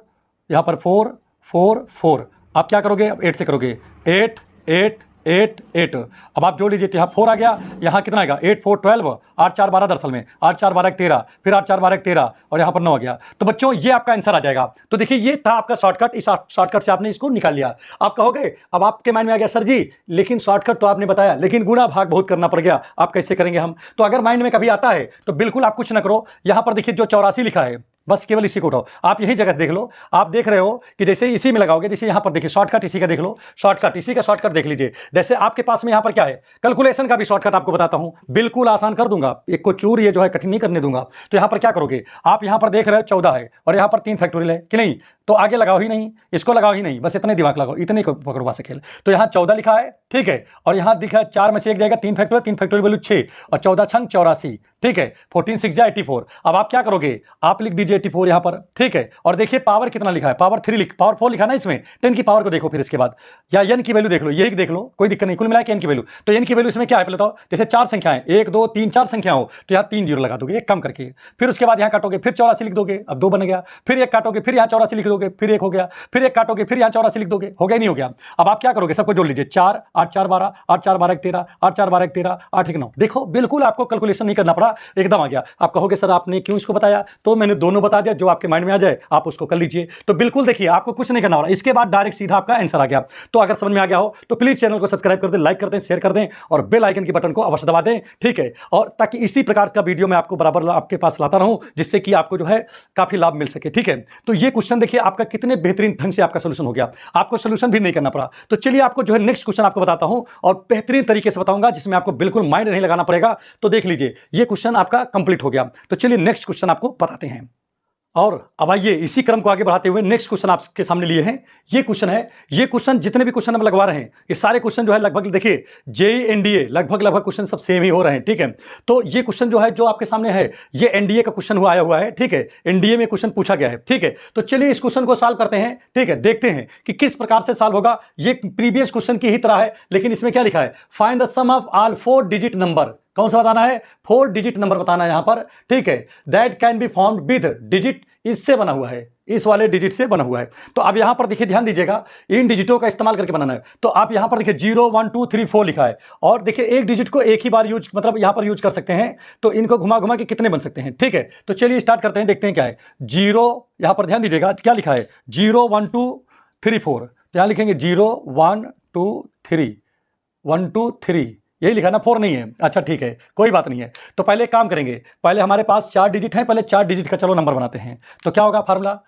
यहाँ पर 4 4 4। आप क्या करोगे, अब 8 से करोगे, 8 8 8 8। अब आप जोड़ लीजिए, तो यहाँ 4 आ गया, यहाँ कितना आएगा 8 4 12, 8 4 12 दरअसल में 8 4 12 13, फिर 8 4 12 13 और यहाँ पर 9 आ गया। तो बच्चों ये आपका आंसर आ जाएगा। तो देखिए ये था आपका शॉर्टकट, इस शॉर्टकट से आपने इसको निकाल लिया। आप कहोगे अब आपके माइंड में आ गया सर जी लेकिन शॉर्टकट तो आपने बताया, लेकिन गुणा भाग बहुत करना पड़ गया, आप कैसे करेंगे हम? तो अगर माइंड में कभी आता है तो बिल्कुल आप कुछ ना करो, यहाँ पर देखिए जो 84 लिखा है बस केवल इसी को उठाओ, आप यही जगह देख लो। आप देख रहे हो कि जैसे इसी में लगाओगे, जैसे यहाँ पर देखिए शॉर्टकट इसी का देख लो, शॉर्टकट इसी का शॉर्टकट देख लीजिए। जैसे आपके पास में यहाँ पर क्या है, कैलकुलेशन का भी शॉर्टकट आपको बताता हूँ, बिल्कुल आसान कर दूंगा, एक को चूर ये जो है कठिन नहीं करने दूंगा। तो यहाँ पर क्या करोगे, आप यहाँ पर देख रहे हो 14 है और यहाँ पर 3 फैक्टोरियल है कि नहीं, तो आगे लगाओ ही नहीं, इसको लगाओ ही नहीं, बस इतने दिमाग लगाओ, इतने को पकड़वा से खेल। तो यहाँ 14 लिखा है, ठीक है, और यहाँ दिखा 4 में से एक जाएगा 3 फैक्टोरियल, 3 फैक्टोरियल वैल्यू 6 और 14 छंग 84, ठीक है, 14 6 जा 84। अब आप क्या करोगे, आप लिख दीजिए 84 यहाँ पर, ठीक है, और देखिए पावर कितना लिखा है, पावर 3 पावर 4 लिखा ना इसमें, 10 की पावर को देखो, फिर इसके बाद या n की वैल्यू देख लो, यही देख लो, कोई दिक्कत नहीं, कुल मिला के n की वैल्यू। तो n की वैल्यू इसमें क्या है पहले बताओ, जैसे 4 संख्याएं 1 2 3 4 संख्या हो तो यहाँ 3 जीरो लगा दोगे, एक कम करके, फिर उसके बाद यहाँ काटोगे, फिर 84 लिख दोगे, अब 2 बन गया, फिर एक काटोगे, फिर यहाँ 84 लिख दोगे, फिर 1 हो गया, फिर एक काटोगे, फिर यहाँ 84 लिख दोगे, हो गया नहीं हो गया। अब आप क्या करोगे, सबको जोड़ लीजिए, 4 8 4 12, 8 4 12 13, 8 4 12 13, 8 1 9। देखो बिल्कुल आपको कैलकुलेशन नहीं करना पड़ा, एकदम आ गया। आप कहोगे सर आपने क्यों इसको बताया, तो मैंने दोनों बता दिया, जो आपके माइंड में आ जाए आप उसको कर लीजिए। तो बिल्कुल देखिए आपको कुछ नहीं करना हो रहा, इसके बाद डायरेक्ट सीधा आपका आंसर आ गया। तो अगर समझ में आ गया हो तो प्लीज चैनल को सब्सक्राइब कर दें, लाइक कर दें, शेयर कर दें और बेल आइकन की बटन को अवश्य दबा दें, ठीक है, और ताकि इसी प्रकार का वीडियो मैं आपको बराबर आपके पास लाता रहूं, जिससे कि आपको जो है काफी लाभ मिल सके, ठीक है। तो ये क्वेश्चन देखिए आपका कितने बेहतरीन ढंग से आपका सोल्यूशन हो गया, आपको सोल्यूशन भी नहीं करना पड़ा। तो चलिए आपको जो है नेक्स्ट क्वेश्चन आपको बताता हूं और बेहतरीन तरीके से बताऊंगा, जिसमें आपको बिल्कुल माइंड नहीं लगाना पड़ेगा। तो देख लीजिए ये क्वेश्चन आपका कंप्लीट हो गया। तो चलिए नेक्स्ट क्वेश्चन आपको बताते हैं। और अब आइए इसी क्रम को आगे बढ़ाते हुए नेक्स्ट क्वेश्चन आपके सामने लिए हैं। ये क्वेश्चन है, ये क्वेश्चन जितने भी क्वेश्चन हम लगवा रहे हैं ये सारे क्वेश्चन जो है लगभग देखिए जेईई एनडीए लगभग क्वेश्चन सब सेम ही हो रहे हैं, ठीक है। तो ये क्वेश्चन जो है जो आपके सामने है ये एनडीए का क्वेश्चन आया हुआ है, ठीक है, एनडीए में क्वेश्चन पूछा गया है, ठीक है। तो चलिए इस क्वेश्चन को सॉल्व करते हैं, ठीक है, देखते हैं कि किस प्रकार से सॉल्व होगा। ये प्रीवियस क्वेश्चन की ही तरह है, लेकिन इसमें क्या लिखा है, find the sum of all 4 digit number. कौन सा बताना है, 4 डिजिट नंबर बताना है यहां पर, ठीक है, that can be formed with digit, इससे बना हुआ है, इस वाले डिजिट से बना हुआ है। तो अब यहां पर देखिए ध्यान दीजिएगा, इन डिजिटों का इस्तेमाल करके बनाना है। तो आप यहां पर देखिए 0 1 2 3 4 लिखा है, और देखिए एक डिजिट को एक ही बार यूज मतलब यहां पर यूज कर सकते हैं, तो इनको घुमा घुमा के कितने बन सकते हैं, ठीक है। तो चलिए स्टार्ट करते हैं, देखते हैं क्या है। 0 यहां पर ध्यान दीजिएगा क्या लिखा है, 0 1 2 3 4, तो यहां लिखेंगे 0 1 2 3 1 2 3, यही लिखा ना, 4 नहीं है, अच्छा ठीक है कोई बात नहीं है। तो पहले एक काम करेंगे, पहले हमारे पास 4 डिजिट हैं, पहले 4 डिजिट का चलो नंबर बनाते हैं। तो क्या होगा फार्मूला,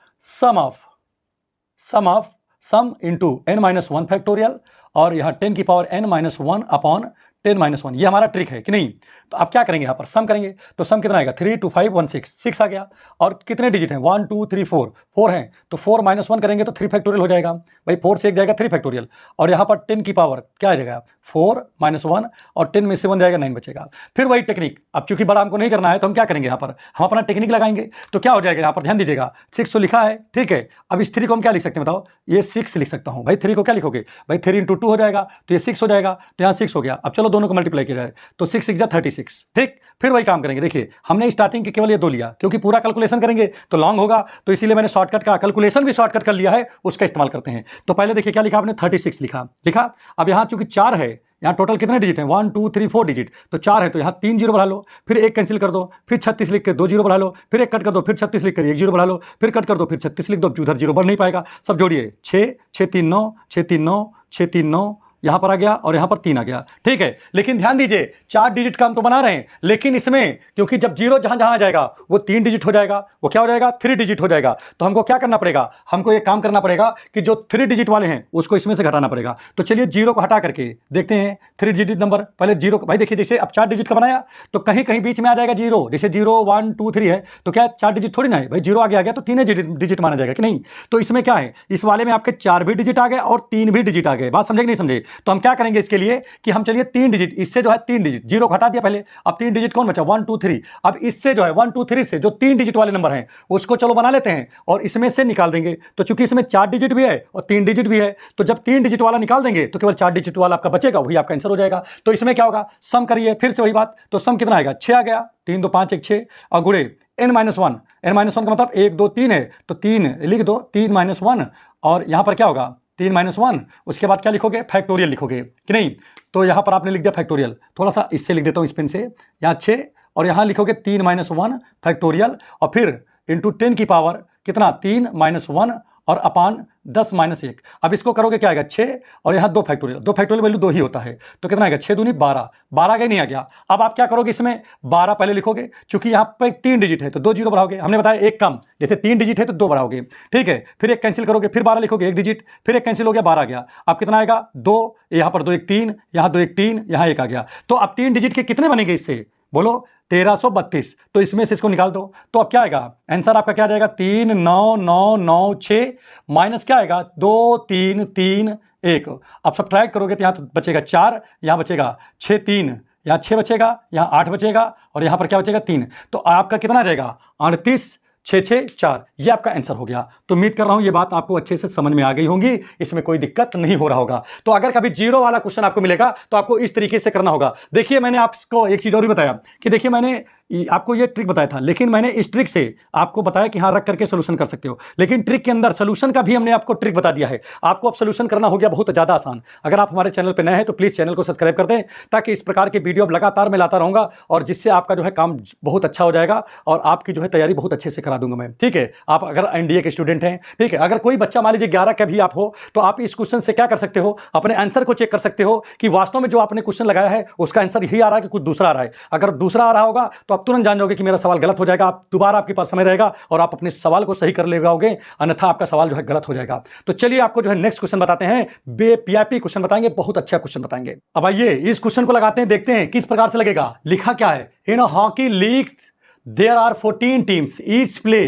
सम इंटू n-1 फैक्टोरियल और यहाँ 10 की पावर n-1 अपॉन 10-1, ये हमारा ट्रिक है कि नहीं। तो आप क्या करेंगे, यहाँ पर सम करेंगे, तो सम कितना आएगा 3 2 5 1 6, 6 आ गया। और कितने डिजिट हैं 1 2 3 4, 4 हैं, तो 4 - 1 करेंगे तो 3 फैक्टोरियल हो जाएगा भाई, 4 से एक जाएगा 3 फैक्टोरियल, और यहाँ पर 10 की पावर क्या आ जाएगा 4 - 1 और 10 में से 1 जाएगा 9 बचेगा। फिर वही टेक्निक, अब चूंकि बड़ा हमको नहीं करना है तो हम क्या करेंगे, यहाँ पर हम अपना टेक्निक लगाएंगे। तो क्या हो जाएगा, यहाँ पर ध्यान दीजिएगा 6 तो लिखा है, ठीक है। अब इस 3 को हम क्या लिख सकते हैं बताओ, ये 6 लिख सकता हूँ भाई, 3 को क्या लिखोगे भाई 3 × 2 हो जाएगा, तो ये 6 हो जाएगा, तो यहाँ 6 हो गया। अब चलो दोनों को मल्टीप्लाई किया जाए, तो 6 6 जा 36, ठीक। फिर वही काम करेंगे, देखिए हमने स्टार्टिंग के केवल ये 2 लिया, क्योंकि पूरा कैलकुलेशन करेंगे तो लॉन्ग होगा, तो इसीलिए मैंने शॉर्टकट का कैलकुलेशन भी शॉर्टकट कर लिया है, उसका इस्तेमाल करते हैं। तो पहले देखिए क्या लिखा आपने, 36 लिखा। अब यहाँ चूंकि 4 है, यहाँ टोटल कितने डिजिट हैं 1 2 3 4 डिजिट, तो 4 है, तो यहाँ 3 जीरो बढ़ा लो, फिर एक कैंसिल कर दो, फिर 36 लिख के 2 जीरो बढ़ा लो, फिर एक कट कर दो, फिर 36 लिख कर 1 जीरो बढ़ा लो, फिर कट कर दो, फिर 36 लिख दो, उधर जीरो बढ़ नहीं पाएगा, सब जोड़िए 6 6 3 9 6 3 9 6 3 9, यहाँ पर आ गया और यहाँ पर 3 आ गया, ठीक है। लेकिन ध्यान दीजिए 4 डिजिट का हम तो बना रहे हैं, लेकिन इसमें क्योंकि जब जीरो जहां जहां आ जाएगा वो 3 डिजिट हो जाएगा, वो क्या हो जाएगा 3 डिजिट हो जाएगा। तो हमको क्या करना पड़ेगा, हमको ये काम करना पड़ेगा कि जो 3 डिजिट वाले हैं उसको इसमें से घटाना पड़ेगा। तो चलिए जीरो को हटा करके देखते हैं 3 डिजिट नंबर, पहले जीरो भाई देखिए, जैसे अब 4 डिजिट का बनाया तो कहीं कहीं बीच में आ जाएगा जीरो, जैसे 0 1 2 3 है, तो क्या 4 डिजिट थोड़ी ना है भाई, जीरो आगे आ गया तो 3 डिजिट माना जाएगा कि नहीं। तो इसमें क्या है, इस वाले में आपके 4 भी डिजिट आ गए और 3 भी डिजिट आ गए, बात समझे कि नहीं समझे। तो हम क्या करेंगे के लिए कि हम चलिए 3 डिजिट, इससे जो है 3 डिजिट, जीरो को हटा दिया पहले, अब 3 डिजिट कौन बचा 1 2 3, अब इससे जो है 1 2 3 से जो 3 डिजिट वाले नंबर हैं उसको चलो बना लेते हैं और इसमें से निकाल देंगे। तो चूंकि इसमें 4 डिजिट भी है और 3 डिजिट भी है, तो जब 3 डिजिट वाला निकाल देंगे तो केवल 4 डिजिट वाला आपका बचेगा, वही आपका आंसर हो जाएगा। तो इसमें क्या होगा, सम करिए फिर से वही बात, तो सम कितना आएगा 6 आ गया, 3 2 5 1 6 और गुणे n-1 का मतलब 1 2 3 है, तो 3 लिख दो, 3 - 1 और यहाँ पर क्या होगा 3 - 1, उसके बाद क्या लिखोगे, फैक्टोरियल लिखोगे कि नहीं। तो यहाँ पर आपने लिख दिया फैक्टोरियल, थोड़ा सा इससे लिख देता हूँ इस पेन से, यहाँ 6 और यहाँ लिखोगे 3 - 1 फैक्टोरियल और फिर इंटू 10 की पावर कितना 3 - 1 और अपान 10 - 1। अब इसको करोगे क्या आएगा 6 और यहाँ 2 फैक्टोरियल, 2 फैक्टोरियल वैल्यू 2 ही होता है, तो कितना आएगा 6 दूनी 12, 12 गए नहीं आ गया। अब आप क्या करोगे इसमें 12 पहले लिखोगे, चूंकि यहाँ पे 3 डिजिट है तो 2 जीरो बढ़ाओगे, हमने बताया एक कम, जैसे 3 डिजिट है तो 2 बढ़ाओगे, ठीक है। फिर एक कैंसिल करोगे, फिर 12 लिखोगे 1 डिजिट, फिर एक कैंसिल हो गया 12 आ गया। अब कितना आएगा 2, यहाँ पर 2 1 3, यहाँ 2 1 3, यहाँ 1 आ गया। तो अब 3 डिजिट के कितने बनेंगे इससे, बोलो 1332। तो इसमें से इसको निकाल दो, तो अब क्या आएगा आंसर आपका क्या आ जाएगा 3 9 9 9 6 माइनस क्या आएगा 2 3 3 1। अब सब्ट्रैक्ट करोगे तो यहाँ तो बचेगा 4, यहाँ बचेगा 6 3, यहाँ 6 बचेगा, यहाँ 8 बचेगा और यहाँ पर क्या बचेगा 3। तो आपका कितना रहेगा 38 6 6 4, ये आपका आंसर हो गया। तो उम्मीद कर रहा हूं ये बात आपको अच्छे से समझ में आ गई होंगी, इसमें कोई दिक्कत नहीं हो रहा होगा। तो अगर कभी जीरो वाला क्वेश्चन आपको मिलेगा तो आपको इस तरीके से करना होगा। देखिए मैंने आपको एक चीज और भी बताया कि देखिए मैंने आपको ये ट्रिक बताया था, लेकिन मैंने इस ट्रिक से आपको बताया कि हाँ रख करके सोल्यूशन कर सकते हो, लेकिन ट्रिक के अंदर सोल्यूशन का भी हमने आपको ट्रिक बता दिया है। आपको अब सोल्यूशन करना हो गया बहुत ज़्यादा आसान। अगर आप हमारे चैनल पर नए हैं तो प्लीज़ चैनल को सब्सक्राइब कर दें, ताकि इस प्रकार के वीडियो अब लगातार मैं लाता रहूँगा और जिससे आपका जो है काम बहुत अच्छा हो जाएगा और आपकी जो है तैयारी बहुत अच्छे से करा दूंगा मैं, ठीक है। आप अगर एनडीए के स्टूडेंट हैं, ठीक है, अगर कोई बच्चा मान लीजिए 11 का भी आप हो तो आप इस क्वेश्चन से क्या कर सकते हो, अपने आंसर को चेक कर सकते हो कि वास्तव में जो आपने क्वेश्चन लगाया है उसका आंसर यही आ रहा है कि कुछ दूसरा आ रहा है। अगर दूसरा आ रहा होगा तो आप तुरंत जान जाओगे कि मेरा सवाल गलत हो जाएगा, आप दोबारा आपके पास समय रहेगा और आप अपने सवाल को सही कर लेगाओगे, अन्यथा आपका सवाल जो है गलत हो जाएगा। तो चलिए आपको जो है नेक्स्ट क्वेश्चन बताते हैं, पीआईपी क्वेश्चन बताएंगे, बहुत अच्छा क्वेश्चन बताएंगे। अब आइए इस क्वेश्चन को लगाते हैं, देखते हैं किस प्रकार से लगेगा। लिखा क्या है, in hockey leagues there are 14 teams, each play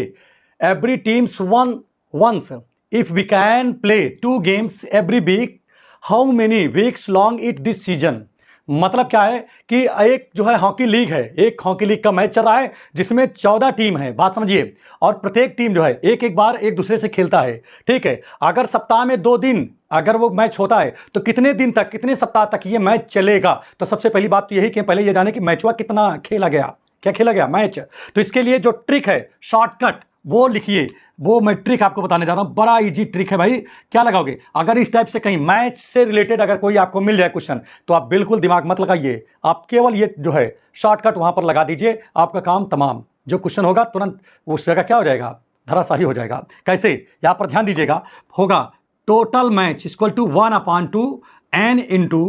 every teams once. If we can play 2 games every week, how many weeks long it this season? मतलब क्या है कि एक जो है हॉकी लीग है, एक हॉकी लीग का मैच चल रहा है जिसमें 14 टीम है, बात समझिए, और प्रत्येक टीम जो है एक एक बार एक दूसरे से खेलता है, ठीक है। अगर सप्ताह में 2 दिन अगर वो मैच होता है तो कितने दिन तक, कितने सप्ताह तक ये मैच चलेगा। तो सबसे पहली बात तो यही कि पहले ये जाने कि मैचवा कितना खेला गया, क्या खेला गया मैच। तो इसके लिए जो ट्रिक है शॉर्टकट वो लिखिए, वो मैं ट्रिक आपको बताने जा रहा हूं, बड़ा इजी ट्रिक है भाई। क्या लगाओगे, अगर इस टाइप से कहीं मैच से रिलेटेड अगर कोई आपको मिल जाए क्वेश्चन तो आप बिल्कुल दिमाग मत लगाइए, आप केवल ये जो है शॉर्टकट वहां पर लगा दीजिए, आपका काम तमाम। जो क्वेश्चन होगा तुरंत उस जगह क्या हो जाएगा, धराशाही हो जाएगा। कैसे, यहाँ पर ध्यान दीजिएगा, होगा total match equal to 1/2 n into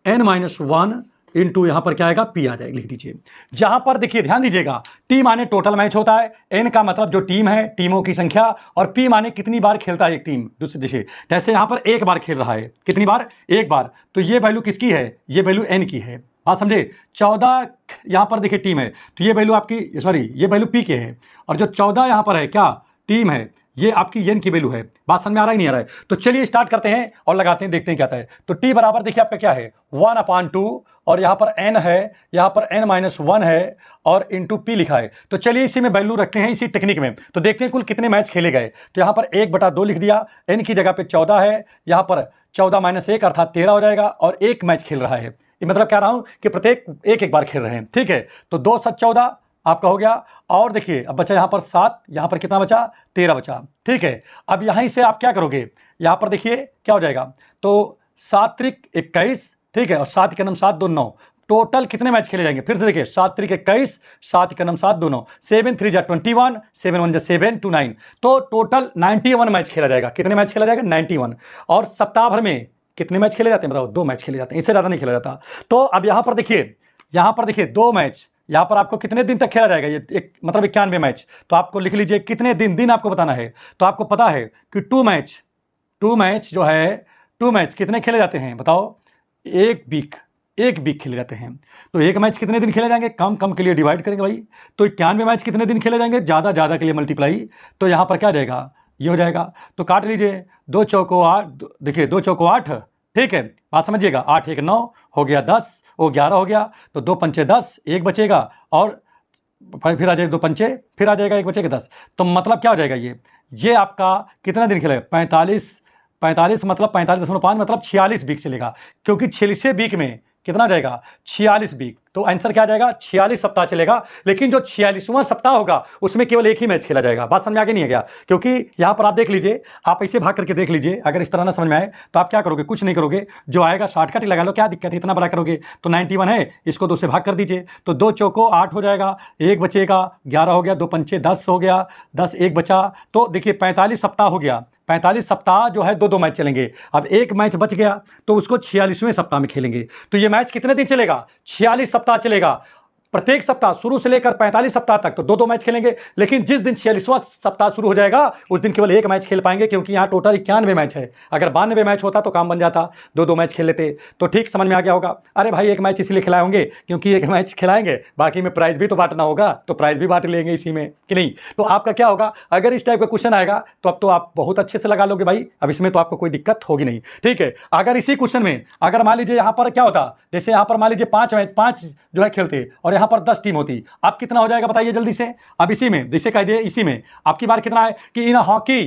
n-1 into यहाँ पर क्या आएगा पी आ जाएगा, लिख दीजिए। जहां पर देखिए ध्यान दीजिएगा, टी माने टोटल मैच होता है, एन का मतलब जो टीम है, टीमों की संख्या, और पी माने कितनी बार खेलता है एक टीम दूसरे जैसे, जैसे यहाँ पर एक बार खेल रहा है, कितनी बार, एक बार। तो ये वैल्यू किसकी है, ये वैल्यू एन की है, बात समझे। 14 यहाँ पर देखिए टीम है तो ये वैल्यू आपकी, सॉरी ये वैल्यू पी के है, और जो 14 यहाँ पर है क्या टीम है, ये आपकी एन की वैल्यू है। बात समझ में आ रहा है नहीं आ रहा है। तो चलिए स्टार्ट करते हैं और लगाते हैं, देखते हैं क्या आता है। तो टी बराबर देखिए आपका क्या है 1/2 और यहाँ पर n है, यहाँ पर n-1 है और इंटू पी लिखा है। तो चलिए इसी में वैल्यू रखते हैं, इसी टेक्निक में। तो देखते हैं कुल कितने मैच खेले गए। तो यहाँ पर 1/2 लिख दिया, n की जगह पे 14 है, यहाँ पर 14 - 1 अर्थात 13 हो जाएगा, और एक मैच खेल रहा है। ये मतलब कह रहा हूँ कि प्रत्येक एक एक बार खेल रहे हैं, ठीक है। तो 2 × 7 = 14 आपका हो गया, और देखिए अब बचा यहाँ पर 7, यहाँ पर कितना बचा 13 बचा, ठीक है। अब यहीं से आप क्या करोगे, यहाँ पर देखिए क्या हो जाएगा, तो 7 त्रिक 21, ठीक है, और 7 के 7 2 9, टोटल कितने मैच खेले जाएंगे, फिर से देखिए 7 त्रिक 21, 7 के 7 2 9, 7 3 = 21, 7 1 = 7 2 9, तो टोटल 91 मैच खेला जाएगा। कितने मैच खेला जाएगा 91। और सप्ताह भर में कितने मैच खेले जाते हैं बताओ, 2 मैच खेले जाते हैं, इससे ज़्यादा नहीं खेला जाता। तो अब यहाँ पर देखिए, यहाँ पर देखिए 2 मैच, यहाँ पर आपको कितने दिन तक खेला जाएगा, ये एक मतलब 91 मैच। तो आपको लिख लीजिए कितने दिन आपको बताना है। तो आपको पता है कि 2 मैच जो है, 2 मैच कितने खेले जाते हैं बताओ, एक वीक खेले जाते हैं। तो एक मैच कितने दिन खेले जाएंगे, कम के लिए डिवाइड करेंगे भाई। तो 91 मैच कितने दिन खेले जाएंगे, ज़्यादा के लिए मल्टीप्लाई। तो यहाँ पर क्या आ जाएगा, ये हो जाएगा। तो काट लीजिए, 2 चौको 8, देखिए 2 चौको 8, ठीक है, बात समझिएगा। 8 1 9 हो गया 10, वो 11 हो गया। तो 2 पंचे 10, एक बचेगा, और फिर आ जाएगा 2 पंचे, फिर आ जाएगा एक बचेगा 10। तो मतलब क्या हो जाएगा, ये आपका कितना दिन खेलेगा, 45 मतलब 45.5 मतलब 46 वीक चलेगा, क्योंकि 46 वीक में कितना जाएगा 46 वीक, तो आंसर क्या आ जाएगा, 46 सप्ताह चलेगा। लेकिन जो 46वां सप्ताह होगा उसमें केवल एक ही मैच खेला जाएगा। बात समझ में आगे नहीं है क्या? क्योंकि यहां पर आप देख लीजिए, आप ऐसे भाग करके देख लीजिए, अगर इस तरह ना समझ में आए तो आप क्या करोगे, कुछ नहीं करोगे, जो आएगा शॉर्टकट ही लगा लो, क्या दिक्कत है, इतना बड़ा करोगे तो 91 है, इसको 2 से भाग कर दीजिए, तो 2 चौको 8 हो जाएगा, 1 बचेगा, 11 हो गया, 2 पंचे 10 हो गया, 10 1 बचा, तो देखिए 45 सप्ताह हो गया। 45 सप्ताह जो है 2-2 मैच चलेंगे। अब एक मैच बच गया तो उसको 46वें सप्ताह में खेलेंगे। तो ये मैच कितने दिन चलेगा, 46 सप्ताह चलेगा। प्रत्येक सप्ताह शुरू से लेकर 45 सप्ताह तक तो 2-2 मैच खेलेंगे। लेकिन जिस दिन 46वां सप्ताह शुरू हो जाएगा उस दिन केवल एक मैच खेल पाएंगे, क्योंकि यहाँ टोटल 91 मैच है। अगर 92 मैच होता तो काम बन जाता, 2-2 मैच खेल लेते। तो ठीक समझ में आ गया होगा। अरे भाई एक मैच इसलिए खिलाए होंगे क्योंकि एक मैच खिलाएंगे, बाकी में प्राइज भी तो बांटना होगा, तो प्राइज भी बांट लेंगे इसी में कि नहीं। तो आपका क्या होगा, अगर इस टाइप का क्वेश्चन आएगा तो अब तो आप बहुत अच्छे से लगा लोगे भाई, अब इसमें तो आपको कोई दिक्कत होगी नहीं। ठीक है, अगर इसी क्वेश्चन में अगर मान लीजिए यहाँ पर क्या होता, जैसे यहाँ पर मान लीजिए 5 जो है खेलते और यहाँ पर 10 टीम होती, अब कितना हो जाएगा बताइए जल्दी से। अब इसी में जैसे कह दिए, इसी में आपकी बार कितना है कि इन हॉकी,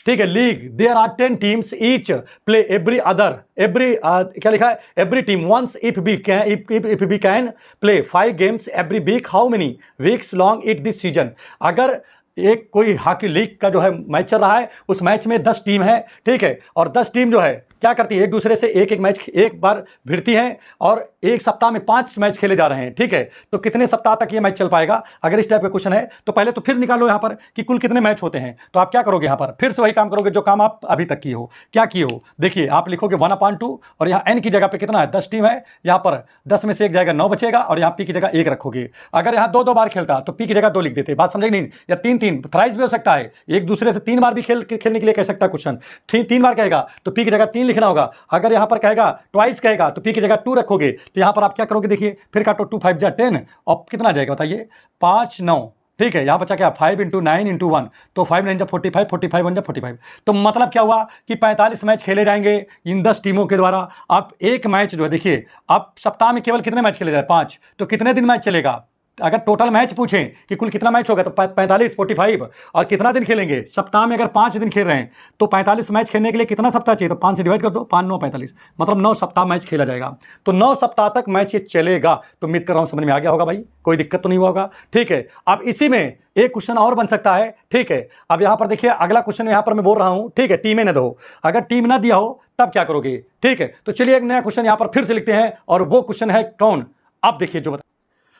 ठीक है, league there are 10 teams each play क्या लिखा है, every team once if B can play 5 games every week, how many weeks long it this season. अगर एक कोई हॉकी लीग का जो है मैच चल रहा है, उस मैच में 10 टीम है, ठीक है, और 10 टीम जो है क्या करती है, एक दूसरे से एक मैच एक बार भिड़ती हैं और एक सप्ताह में 5 मैच खेले जा रहे हैं। ठीक है, तो कितने सप्ताह तक ये मैच चल पाएगा, अगर इस टाइप का क्वेश्चन है तो पहले तो फिर निकालो यहाँ पर कि कुल कितने मैच होते हैं। तो आप क्या करोगे, यहाँ पर फिर से वही काम करोगे जो काम आप अभी तक किए हो। क्या किए हो, देखिए आप लिखोगे 1/2 और यहाँ n की जगह पर कितना है, 10 टीम है, यहाँ पर 10 में से एक जाएगा 9 बचेगा और यहाँ p की जगह 1 रखोगे। अगर यहाँ 2-2 बार खेलता तो p की जगह 2 लिख देते। बात समझे नहीं, या 3-3 थ्राइस भी हो सकता है, एक दूसरे से 3 बार भी खेलने के लिए कह सकता है क्वेश्चन। 3 बार कहेगा तो p की जगह 3 लिखना होगा। अगर यहाँ पर कहेगा ट्वाइस कहेगा तो p की जगह 2 रखोगे। तो यहाँ पर आप क्या करोगे, देखिए फिर काटो, 2 5 जा 10 और कितना आ जाएगा बताइए, 5 9। ठीक है, यहाँ बचा क्या, 5 × 9 × 1, तो 5 9 जा 45, 45 1 जा 45। तो मतलब क्या हुआ कि 45 मैच खेले जाएंगे इन 10 टीमों के द्वारा। आप एक मैच जो है, देखिए आप सप्ताह में केवल कितने मैच खेले जाए, 5, तो कितने दिन मैच चलेगा। अगर टोटल मैच पूछें कि कुल कितना मैच होगा तो 45 45, और कितना दिन खेलेंगे, सप्ताह में अगर 5 दिन खेल रहे हैं तो 45 मैच खेलने के लिए कितना सप्ताह चाहिए, तो 5 से डिवाइड कर दो, 5 9 45, मतलब 9 सप्ताह मैच खेला जाएगा। तो 9 सप्ताह तक मैच ये चलेगा। तो उम्मीद कर रहा हूँ समझ में आ गया होगा भाई, कोई दिक्कत तो नहीं होगा। ठीक है, अब इसी में एक क्वेश्चन और बन सकता है। ठीक है, अब यहाँ पर देखिए अगला क्वेश्चन यहाँ पर मैं बोल रहा हूँ, ठीक है, टीमें न दो, अगर टीम ना दिया हो तब क्या करोगे। ठीक है, तो चलिए एक नया क्वेश्चन यहाँ पर फिर से लिखते हैं, और वो क्वेश्चन है कौन, अब देखिए जो बता,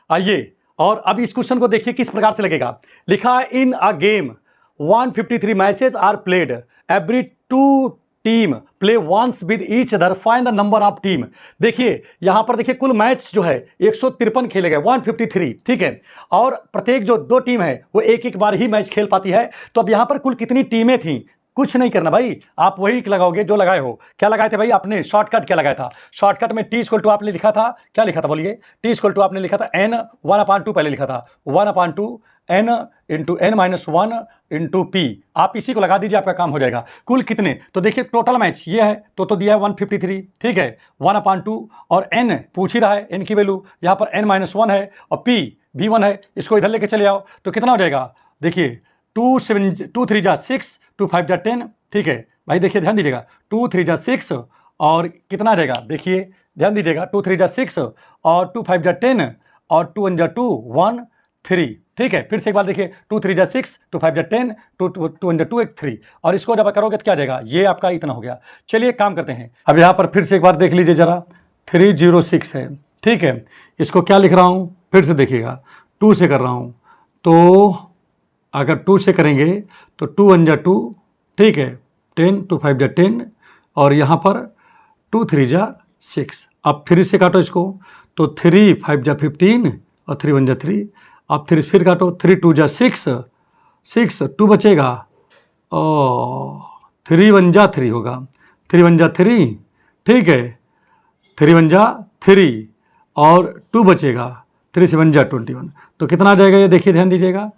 आइए और अब इस क्वेश्चन को देखिए किस प्रकार से लगेगा। लिखा है in a game 153 matches are played, every 2 team play once with each other, find the number of team. देखिए यहाँ पर देखिए कुल मैच जो है 153 खेले गए, 153। ठीक है, और प्रत्येक जो 2 टीम है वो एक बार ही मैच खेल पाती है। तो अब यहाँ पर कुल कितनी टीमें थी, कुछ नहीं करना भाई, आप वही लगाओगे जो लगाए हो। क्या लगाए थे भाई आपने, शॉर्टकट क्या लगाया था, शॉर्टकट में t आपने लिखा था, क्या लिखा था बोलिए, t आपने लिखा था n 1/2 पहले लिखा था, 1/2 n × n - 1 × p। आप इसी को लगा दीजिए, आपका काम हो जाएगा। कुल कितने, तो देखिए टोटल मैच ये है, तो दिया है 153। ठीक है, 1/2 और n पूछ ही रहा है, n की वैल्यू यहाँ पर n - 1 है और p भी 1 है, इसको इधर लेके चले आओ तो कितना हो जाएगा, देखिए 2 3 जा 6, 2 5 जा 10। ठीक है भाई, देखिए ध्यान दीजिएगा, 2 3 जा 6 और कितना आ जाएगा, देखिए ध्यान दीजिएगा, 2 3 जा 6 और 2 5 जा 10 और 2 1 जा 2 1 3। ठीक है, फिर से एक बार देखिए, 2 3 जा 6, 2 5 जा 10, 2 1 जा 2 1 3, और इसको जब करोगे तो क्या आ जाएगा, ये आपका इतना हो गया। चलिए एक काम करते हैं, अब यहाँ पर फिर से एक बार देख लीजिए जरा, 306 है। ठीक है, इसको क्या लिख रहा हूँ फिर से देखिएगा, 2 से कर रहा हूँ, तो अगर 2 से करेंगे तो 2 1 जा 2, ठीक है, 10, 2 5 जा 10 और यहाँ पर 2 3 जा 6। अब 3 से काटो इसको, तो 3 5 जा 15 और 3 1 जा 3। अब 3 फिर काटो, 3 2 जा 6, 6 2 बचेगा और 3 1 जा 3 होगा, 3 1 जा 3। ठीक है, 3 1 जा 3 और 2 बचेगा, 3 7 जा 21। तो कितना आ जाएगा ये देखिए, ध्यान दीजिएगा,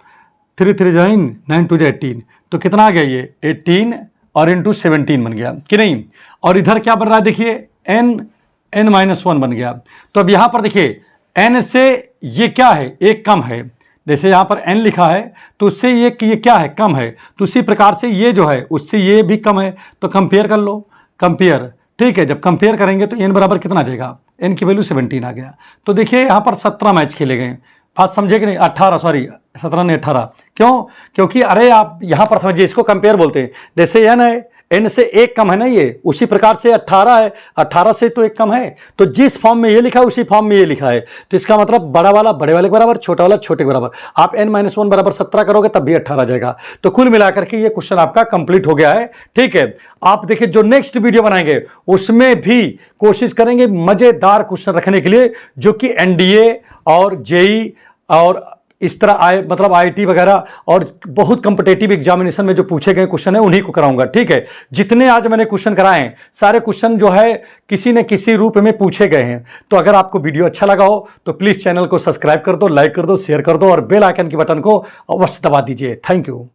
3 3 जा 9 2 जा 18, तो कितना आ गया ये 18 और इंटू 17 बन गया कि नहीं। और इधर क्या बन रहा है देखिए, n - 1 बन गया। तो अब यहाँ पर देखिए n से ये क्या है, एक कम है, जैसे यहाँ पर n लिखा है तो उससे ये क्या है, कम है, तो उसी प्रकार से ये जो है उससे ये भी कम है। तो कंपेयर कर लो, कंपेयर। ठीक है, जब कंपेयर करेंगे तो n बराबर कितना आ जाएगा, n की वैल्यू 17 आ गया। तो देखिए यहाँ पर 17 मैच खेले गए, बात समझे कि नहीं, 18 सॉरी 17 नहीं 18, क्यों? क्योंकि अरे आप यहाँ पर समझिए, इसको कंपेयर बोलते हैं, जैसे n है, n से एक कम है ना ये, उसी प्रकार से 18 है, 18 से तो एक कम है, तो जिस फॉर्म में ये लिखा है उसी फॉर्म में ये लिखा है, तो इसका मतलब बड़ा वाला बड़े वाले के बराबर, छोटा वाला छोटे के बराबर। आप n-1 बराबर 17 करोगे तब भी 18 आ जाएगा। तो कुल मिलाकर के ये क्वेश्चन आपका कंप्लीट हो गया है, ठीक है। आप देखिए जो नेक्स्ट वीडियो बनाएंगे उसमें भी कोशिश करेंगे मजेदार क्वेश्चन रखने के लिए, जो कि एनडीए और जेई और इस तरह मतलब आईआईटी वगैरह और बहुत कॉम्पिटिटिव एग्जामिनेशन में जो पूछे गए क्वेश्चन है उन्हीं को कराऊंगा, ठीक है। जितने आज मैंने क्वेश्चन कराए हैं सारे क्वेश्चन जो है किसी न किसी रूप में पूछे गए हैं। तो अगर आपको वीडियो अच्छा लगा हो तो प्लीज चैनल को सब्सक्राइब कर दो, लाइक कर दो, शेयर कर दो और बेल आइकन के बटन को अवश्य दबा दीजिए। Thank you.